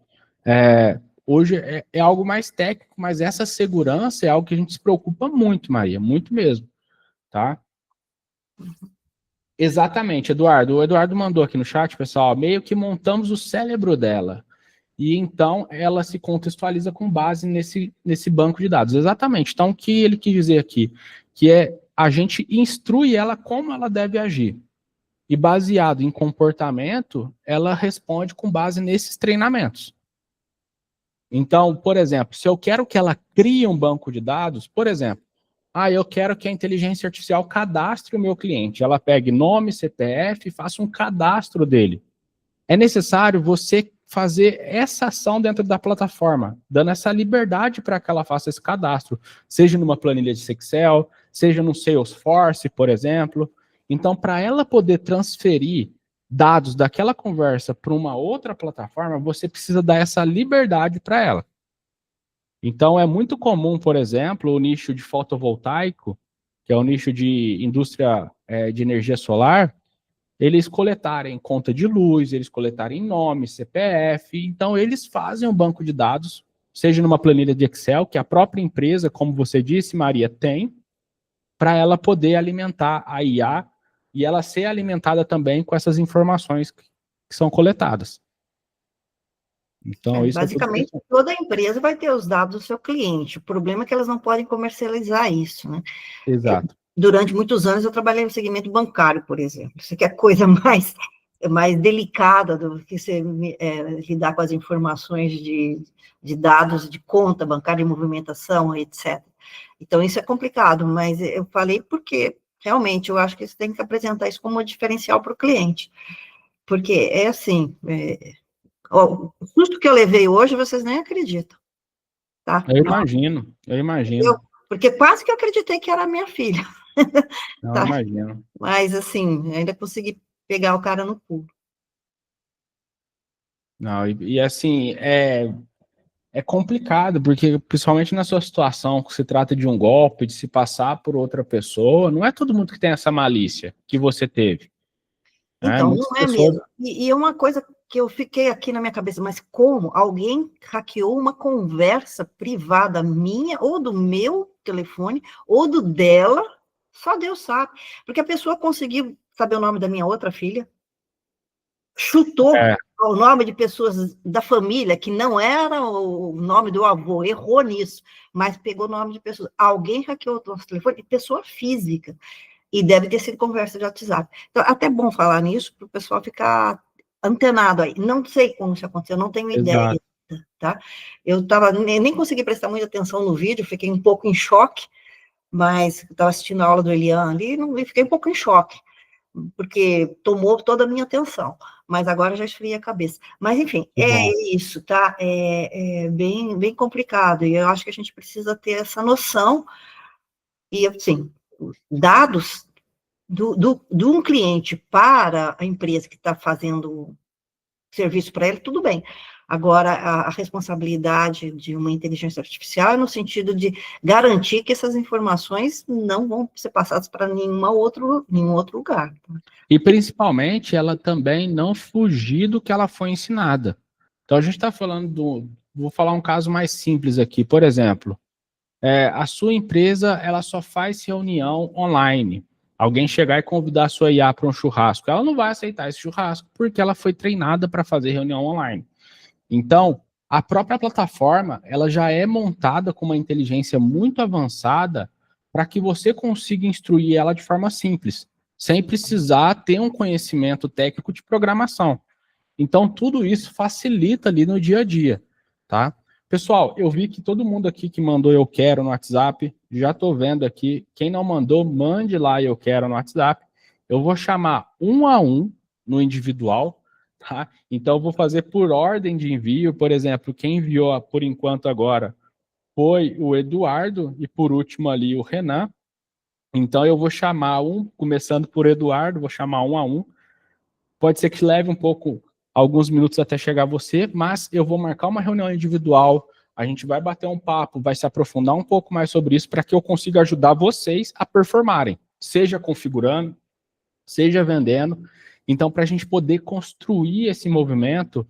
hoje é algo mais técnico, mas essa segurança é algo que a gente se preocupa muito, Maria, muito mesmo, tá? Exatamente, Eduardo. O Eduardo mandou aqui no chat, pessoal, meio que montamos o cérebro dela. E então ela se contextualiza com base nesse banco de dados. Exatamente. Então, o que ele quis dizer aqui? Que a gente instrui ela como ela deve agir. E baseado em comportamento, ela responde com base nesses treinamentos. Então, por exemplo, se eu quero que ela crie um banco de dados, por exemplo, eu quero que a inteligência artificial cadastre o meu cliente. Ela pegue nome, CPF e faça um cadastro dele. É necessário você fazer essa ação dentro da plataforma, dando essa liberdade para que ela faça esse cadastro, seja numa planilha de Excel, seja no Salesforce, por exemplo. Então, para ela poder transferir dados daquela conversa para uma outra plataforma, você precisa dar essa liberdade para ela. Então, é muito comum, por exemplo, o nicho de fotovoltaico, que é o nicho de indústria de energia solar, eles coletarem conta de luz, eles coletarem nome, CPF, então eles fazem um banco de dados, seja numa planilha de Excel, que a própria empresa, como você disse, Maria, tem, para ela poder alimentar a IA e ela ser alimentada também com essas informações que são coletadas. Então, isso é tudo Basicamente, toda empresa vai ter os dados do seu cliente. O problema é que elas não podem comercializar isso, né? exato. Durante muitos anos eu trabalhei no segmento bancário, por exemplo. Isso aqui é coisa mais delicada do que você lidar com as informações de dados de conta bancária, de movimentação, etc. Então, isso é complicado, mas eu falei porque, realmente, eu acho que você tem que apresentar isso como um diferencial para o cliente. Porque é assim, o susto que eu levei hoje, vocês nem acreditam, tá? Eu imagino. Porque quase que eu acreditei que era a minha filha. Não, Tá? eu imagino. Mas, assim, ainda consegui pegar o cara no pulo. Não, e assim, é complicado, porque principalmente na sua situação, que se trata de um golpe, de se passar por outra pessoa, não é todo mundo que tem essa malícia que você teve. Né? Então, Muitas não é pessoas. mesmo. E é uma coisa que eu fiquei aqui na minha cabeça, mas como alguém hackeou uma conversa privada minha, ou do meu telefone, ou do dela, só Deus sabe. Porque a pessoa conseguiu saber o nome da minha outra filha, chutou É, o nome de pessoas da família, que não era o nome do avô, errou nisso, mas pegou o nome de pessoas. Alguém hackeou o nosso telefone, pessoa física. E deve ter sido conversa de WhatsApp. Então, até bom falar nisso, para o pessoal ficar antenado aí. Não sei como isso aconteceu, não tenho ideia, exato. tá? Eu nem consegui prestar muita atenção no vídeo, fiquei um pouco em choque, mas estava assistindo a aula do Elian ali e fiquei um pouco em choque, porque tomou toda a minha atenção, mas agora já esfriei a cabeça. Mas, enfim, Que bom. isso, tá? É bem, bem complicado, e eu acho que a gente precisa ter essa noção, e, assim, dados de um cliente para a empresa que está fazendo serviço para ele, tudo bem. Agora, a responsabilidade de uma inteligência artificial é no sentido de garantir que essas informações não vão ser passadas para nenhum outro lugar. Tá? E principalmente ela também não fugir do que ela foi ensinada. Então a gente está falando vou falar um caso mais simples aqui. Por exemplo, a sua empresa ela só faz reunião online. Alguém chegar e convidar a sua IA para um churrasco, ela não vai aceitar esse churrasco porque ela foi treinada para fazer reunião online. Então, a própria plataforma ela já é montada com uma inteligência muito avançada para que você consiga instruir ela de forma simples, sem precisar ter um conhecimento técnico de programação. Então, tudo isso facilita ali no dia a dia, tá? Pessoal, eu vi que todo mundo aqui que mandou eu quero no WhatsApp, já estou vendo aqui. Quem não mandou, mande lá eu quero no WhatsApp. Eu vou chamar um a um no individual, tá? Então, eu vou fazer por ordem de envio. Por exemplo, quem enviou por enquanto agora foi o Eduardo e por último ali o Renan. Então, eu vou chamar começando por Eduardo, vou chamar um a um. Pode ser que leve um pouco, alguns minutos até chegar você, mas eu vou marcar uma reunião individual, a gente vai bater um papo, vai se aprofundar um pouco mais sobre isso para que eu consiga ajudar vocês a performarem, seja configurando, seja vendendo. Então, para a gente poder construir esse movimento,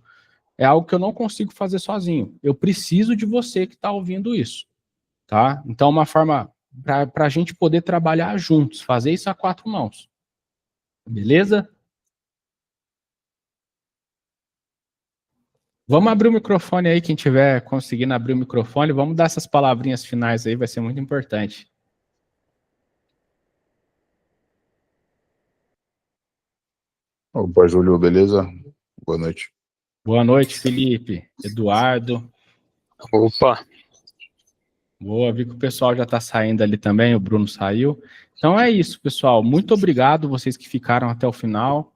é algo que eu não consigo fazer sozinho. Eu preciso de você que está ouvindo isso, tá? Então, uma forma para a gente poder trabalhar juntos, fazer isso a 4 mãos. Beleza? Vamos abrir o microfone aí, quem tiver conseguindo abrir o microfone, vamos dar essas palavrinhas finais aí, vai ser muito importante. Opa, Júlio, beleza? Boa noite. Boa noite, Felipe, Eduardo. Opa! Boa, vi que o pessoal já está saindo ali também, o Bruno saiu. Então é isso, pessoal. Muito obrigado vocês que ficaram até o final,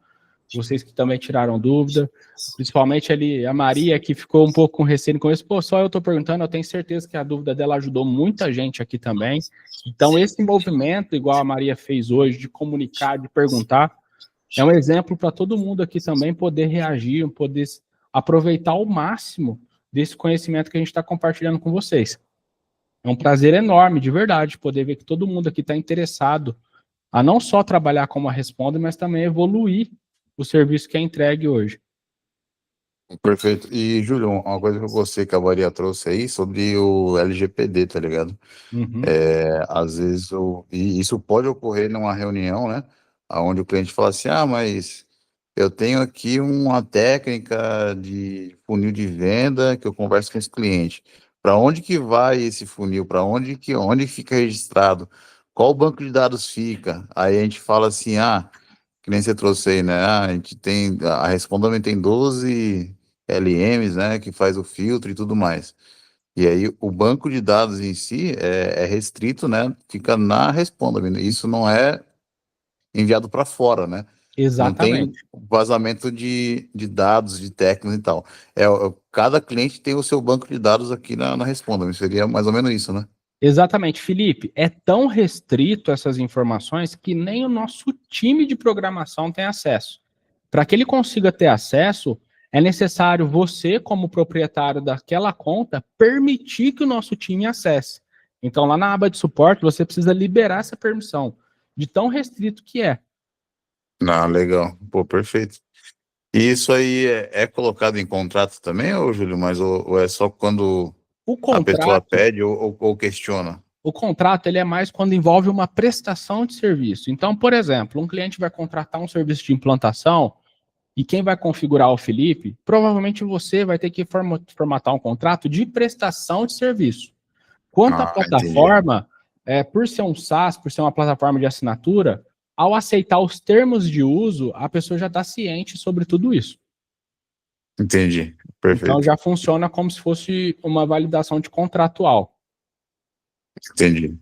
vocês que também tiraram dúvida, principalmente ali a Maria, que ficou um pouco com receio no começo. Pô, só eu estou perguntando, eu tenho certeza que a dúvida dela ajudou muita gente aqui também. Então esse movimento, igual a Maria fez hoje, de comunicar, de perguntar, é um exemplo para todo mundo aqui também poder reagir, poder aproveitar ao máximo desse conhecimento que a gente está compartilhando com vocês. É um prazer enorme, de verdade, poder ver que todo mundo aqui está interessado a não só trabalhar como a Responda, mas também evoluir o serviço que é entregue hoje. Perfeito. E, Júlio, uma coisa que você que a Maria trouxe aí sobre o LGPD, tá ligado? Uhum. Às vezes, e isso pode ocorrer numa reunião, né? Onde o cliente fala assim, mas eu tenho aqui uma técnica de funil de venda que eu converso com esse cliente. Para onde que vai esse funil? Para onde fica registrado? Qual banco de dados fica? Aí a gente fala assim, que nem você trouxe aí, né? A gente tem, a Respondame tem 12 LMs, né? Que faz o filtro e tudo mais. E aí o banco de dados em si é restrito, né? Fica na Respondame. Isso não é enviado para fora, né? Não tem Exatamente. vazamento de dados, de técnicos e tal. Cada cliente tem o seu banco de dados aqui na Respondame. Seria mais ou menos isso, né? Exatamente, Felipe. É tão restrito essas informações que nem o nosso time de programação tem acesso. Para que ele consiga ter acesso, é necessário você, como proprietário daquela conta, permitir que o nosso time acesse. Então, lá na aba de suporte, você precisa liberar essa permissão, de tão restrito que é. Legal. Pô, perfeito. E isso aí é colocado em contrato também, ô Júlio? Mas ou é só quando O a pessoa contrato, pede ou questiona? o contrato ele é mais quando envolve uma prestação de serviço. Então, por exemplo, um cliente vai contratar um serviço de implantação e quem vai configurar o Felipe, provavelmente você vai ter que formatar um contrato de prestação de serviço. Quanto à Entendi. plataforma, por ser um SaaS, por ser uma plataforma de assinatura, ao aceitar os termos de uso, a pessoa já está ciente sobre tudo isso. Entendi. Então Perfeito. já funciona como se fosse uma validação de contratual. Entendi.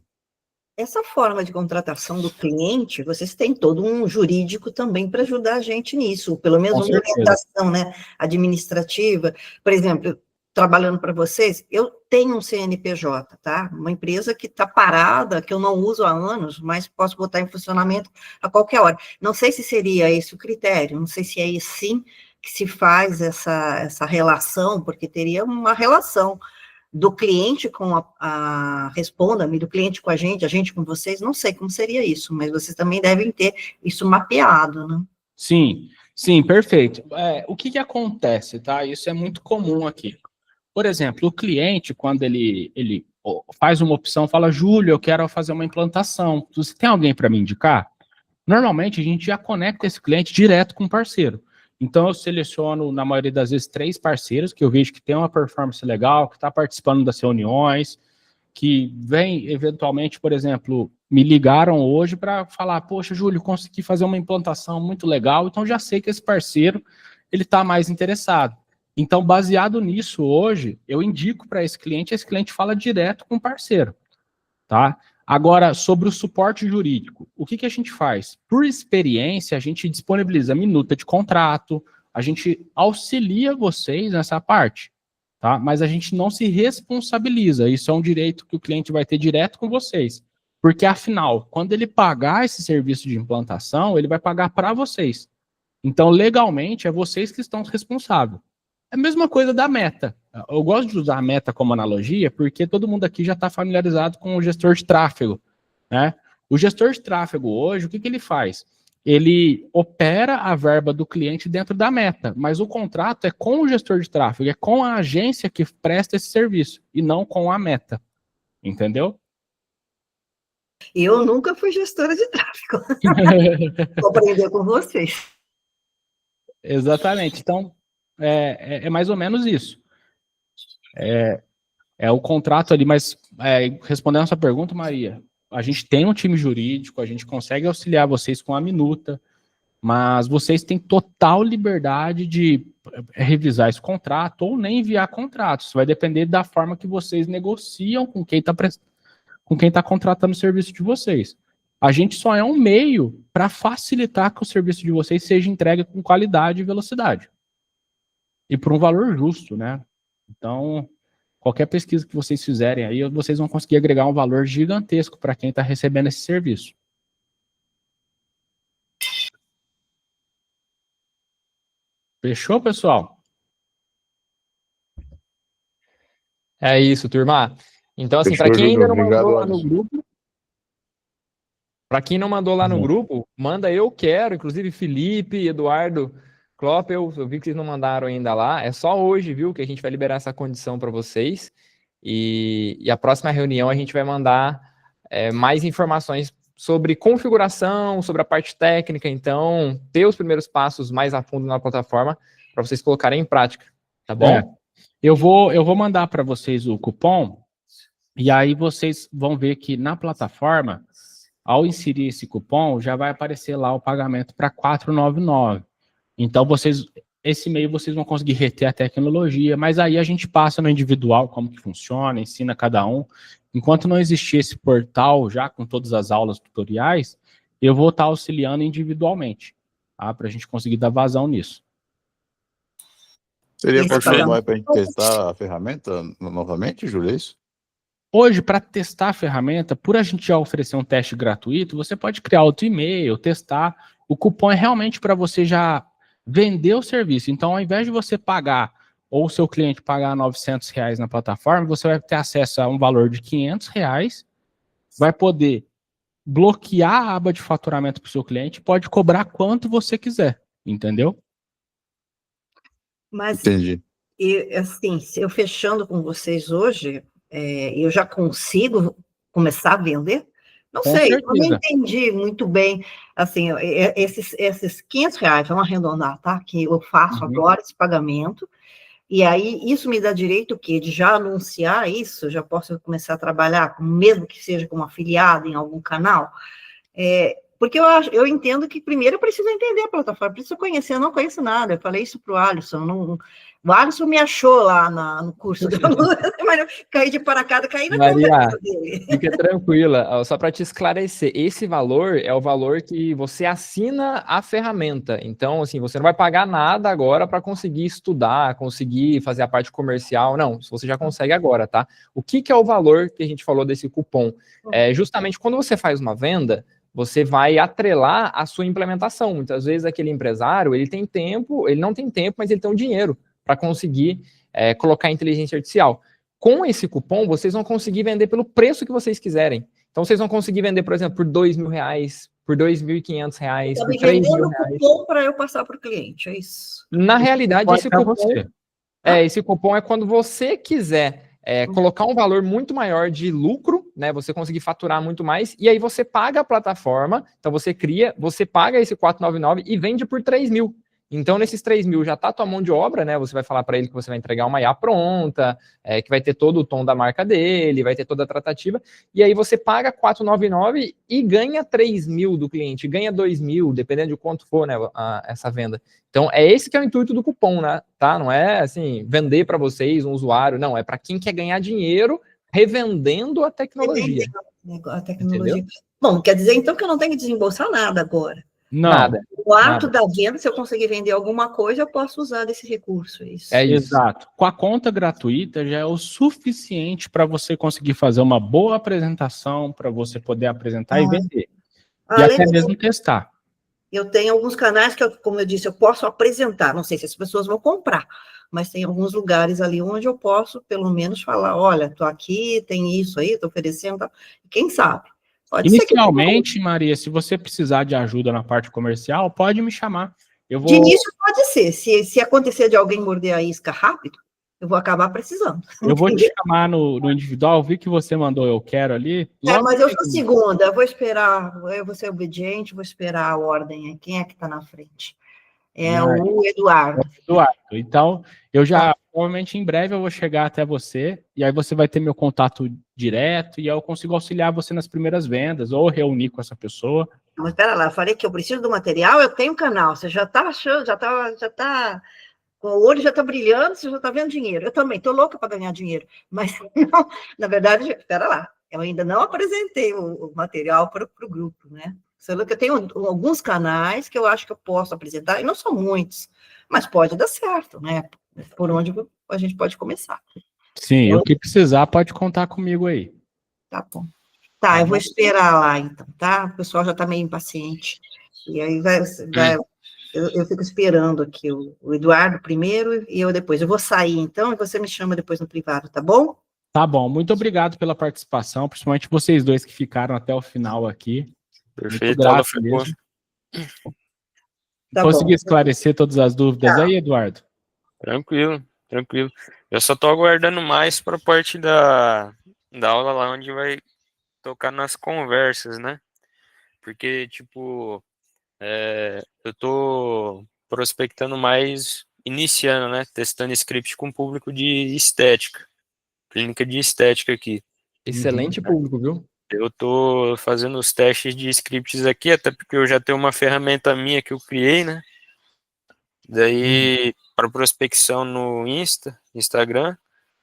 Essa forma de contratação do cliente, vocês têm todo um jurídico também para ajudar a gente nisso, pelo menos Com uma certeza. orientação, né, administrativa. Por exemplo, trabalhando para vocês, eu tenho um CNPJ, tá? Uma empresa que está parada, que eu não uso há anos, mas posso botar em funcionamento a qualquer hora. Não sei se seria esse o critério, não sei se é assim que se faz essa relação, porque teria uma relação do cliente com a Responda-me, do cliente com a gente com vocês, não sei como seria isso, mas vocês também devem ter isso mapeado, né? Sim, sim, perfeito. O que que acontece, tá? Isso é muito comum aqui. Por exemplo, o cliente, quando ele faz uma opção, fala, Júlio, eu quero fazer uma implantação. Você tem alguém para me indicar? Normalmente, a gente já conecta esse cliente direto com o parceiro. Então, eu seleciono, na maioria das vezes, 3 parceiros que eu vejo que tem uma performance legal, que está participando das reuniões, que vem, eventualmente, por exemplo, me ligaram hoje para falar, poxa, Júlio, consegui fazer uma implantação muito legal, então já sei que esse parceiro ele está mais interessado. Então, baseado nisso, hoje, eu indico para esse cliente fala direto com o parceiro, tá? Agora, sobre o suporte jurídico, o que a gente faz? Por experiência, a gente disponibiliza minuta de contrato, a gente auxilia vocês nessa parte, tá? Mas a gente não se responsabiliza, isso é um direito que o cliente vai ter direto com vocês. Porque, afinal, quando ele pagar esse serviço de implantação, ele vai pagar para vocês. Então, legalmente, é vocês que estão responsáveis. É a mesma coisa da meta. Eu gosto de usar a meta como analogia, porque todo mundo aqui já está familiarizado com o gestor de tráfego, né? O gestor de tráfego hoje, o que ele faz? Ele opera a verba do cliente dentro da meta, mas o contrato é com o gestor de tráfego, é com a agência que presta esse serviço, e não com a meta. Entendeu? Eu nunca fui gestora de tráfego. Vou aprender com vocês. Exatamente. Então, é mais ou menos isso. É o contrato ali, mas respondendo a sua pergunta, Maria, a gente tem um time jurídico, a gente consegue auxiliar vocês com a minuta, mas vocês têm total liberdade de revisar esse contrato ou nem enviar contrato. Isso vai depender da forma que vocês negociam com quem está contratando o serviço de vocês. A gente só é um meio para facilitar que o serviço de vocês seja entregue com qualidade e velocidade. E por um valor justo, né? Então, qualquer pesquisa que vocês fizerem aí, vocês vão conseguir agregar um valor gigantesco para quem está recebendo esse serviço. Fechou, pessoal? É isso, turma. Então, assim, para Fechou, quem Júlio. ainda não mandou Obrigado, lá no Alisson. grupo, para quem não mandou lá no grupo, manda eu quero, inclusive Felipe, Eduardo, Klopp, eu vi que vocês não mandaram ainda lá. É só hoje, viu, que a gente vai liberar essa condição para vocês. E a próxima reunião a gente vai mandar mais informações sobre configuração, sobre a parte técnica, então, ter os primeiros passos mais a fundo na plataforma para vocês colocarem em prática, tá bom? Eu vou mandar para vocês o cupom, e aí vocês vão ver que na plataforma, ao inserir esse cupom, já vai aparecer lá o pagamento para 499. Então, esse e-mail vocês vão conseguir reter a tecnologia, mas aí a gente passa no individual como que funciona, ensina cada um. Enquanto não existir esse portal já com todas as aulas tutoriais, eu vou estar auxiliando individualmente, tá? Para a gente conseguir dar vazão nisso. Seria Esse possível pagamento- para a gente testar a ferramenta novamente, Júlio, é isso? Hoje, para testar a ferramenta, por a gente já oferecer um teste gratuito, você pode criar outro e-mail, testar. O cupom é realmente para você já vender o serviço. Então, ao invés de você pagar, ou o seu cliente pagar R$900 na plataforma, você vai ter acesso a um valor de R$500, vai poder bloquear a aba de faturamento para o seu cliente, pode cobrar quanto você quiser, entendeu? Mas, Entendi. assim, se eu fechando com vocês hoje, eu já consigo começar a vender? Não Com sei, eu não certeza. entendi muito bem, assim, esses R$500, vamos arredondar, tá? Que eu faço Uhum. agora esse pagamento, e aí isso me dá direito o quê? De já anunciar isso, já posso começar a trabalhar, mesmo que seja como afiliado em algum canal? Porque eu entendo que primeiro eu preciso entender a plataforma, preciso conhecer, eu não conheço nada, eu falei isso para o Alisson, o Alisson me achou lá no curso dele, mas eu caí de paraquedas, caí na Maria, conversa dele. fica tranquila, ó, só para te esclarecer, esse valor é o valor que você assina a ferramenta, então, assim, você não vai pagar nada agora para conseguir estudar, conseguir fazer a parte comercial, não, você já consegue agora, tá? O que é o valor que a gente falou desse cupom? É justamente quando você faz uma venda, você vai atrelar a sua implementação. Muitas vezes aquele empresário, ele tem tempo, ele não tem tempo, mas ele tem o dinheiro para conseguir colocar inteligência artificial. Com esse cupom, vocês vão conseguir vender pelo preço que vocês quiserem. Então, vocês vão conseguir vender, por exemplo, por R$2.000, por R$2.500, Tá por me R$3.000. vendendo o cupom para eu passar para o cliente, é isso? Na realidade, Pode esse pra cupom, você. esse cupom é quando você quiser colocar um valor muito maior de lucro, né? Você conseguir faturar muito mais, e aí você paga a plataforma, então você cria, você paga esse 499 e vende por 3.000. Então, nesses 3.000 já está a tua mão de obra, né? Você vai falar para ele que você vai entregar uma IA pronta, que vai ter todo o tom da marca dele, vai ter toda a tratativa, e aí você paga 499 e ganha 3.000 do cliente, ganha 2.000, dependendo de quanto for, né, essa venda. Então, é esse que é o intuito do cupom, né? Tá? Não é, assim, vender para vocês, um usuário, não. É para quem quer ganhar dinheiro revendendo a tecnologia. A tecnologia. Entendeu? Bom, quer dizer, então, que eu não tenho que desembolsar nada agora. Não, Nada. O ato Nada. da venda, se eu conseguir vender alguma coisa, eu posso usar desse recurso, é isso? É isso. exato. Com a conta gratuita já é o suficiente para você conseguir fazer uma boa apresentação, para você poder apresentar e vender. E Além até disso, mesmo testar. eu tenho alguns canais que, como eu disse, eu posso apresentar, não sei se as pessoas vão comprar, mas tem alguns lugares ali onde eu posso, pelo menos, falar, olha, estou aqui, tem isso aí, estou oferecendo, tal. Quem sabe? Pode ser que... Inicialmente, Maria, se você precisar de ajuda na parte comercial, pode me chamar. Eu De vou, início pode ser, se acontecer de alguém morder a isca rápido, eu vou acabar precisando. eu vou te chamar no individual, eu vi que você mandou eu quero ali. Logo Mas eu que- sou segunda, eu vou esperar, eu vou ser obediente, vou esperar a ordem. Quem é que está na frente? É o Eduardo. Eduardo. Então, eu já, provavelmente em breve eu vou chegar até você, e aí você vai ter meu contato direto, e aí eu consigo auxiliar você nas primeiras vendas, ou reunir com essa pessoa. Mas espera lá, eu falei que eu preciso do material, eu tenho canal, você já está achando, já tá, com o olho já está brilhando, você já está vendo dinheiro. Eu também estou louca para ganhar dinheiro, mas não, na verdade, espera lá, eu ainda não apresentei o material para o grupo, né? Sendo que eu tenho alguns canais que eu acho que eu posso apresentar, e não são muitos, mas pode dar certo, né? Por onde a gente pode começar. Sim, o que precisar pode contar comigo aí. Tá bom. Tá, eu vou esperar lá, então, tá? O pessoal já está meio impaciente. E aí eu fico esperando aqui o Eduardo primeiro e eu depois. Eu vou sair, então, e você me chama depois no privado, tá bom? Tá bom, muito obrigado pela participação, principalmente vocês dois que ficaram até o final aqui. Perfeito, Muito aula grato foi boa. mesmo. Tá Consegui bom. esclarecer todas as dúvidas aí, Eduardo? Tranquilo, tranquilo. Eu só tô aguardando mais para a parte da aula lá onde vai tocar nas conversas, né? porque, tipo, eu tô prospectando mais iniciando, né? Testando script com público de estética, clínica de estética aqui. Excelente público, viu? Eu tô fazendo os testes de scripts aqui, até porque eu já tenho uma ferramenta minha que eu criei, né? Daí, para prospecção no Instagram,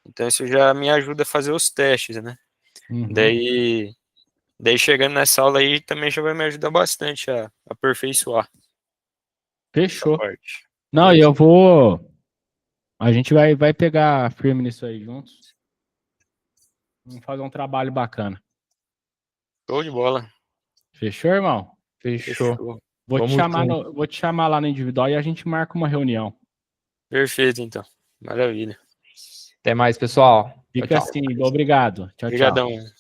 então isso já me ajuda a fazer os testes, né? Uhum. Daí chegando nessa aula aí também já vai me ajudar bastante a aperfeiçoar essa Fechou. parte. Não, e eu vou. A gente vai pegar firme nisso aí juntos. Vamos fazer um trabalho bacana. Show de bola. Fechou, irmão? Fechou. Vou te Vamos junto. vou te chamar lá no individual e a gente marca uma reunião. Perfeito, então. Maravilha. Até mais, pessoal. Fica Tchau, tchau. assim, obrigado. Tchau, tchau. Obrigadão. Tchau.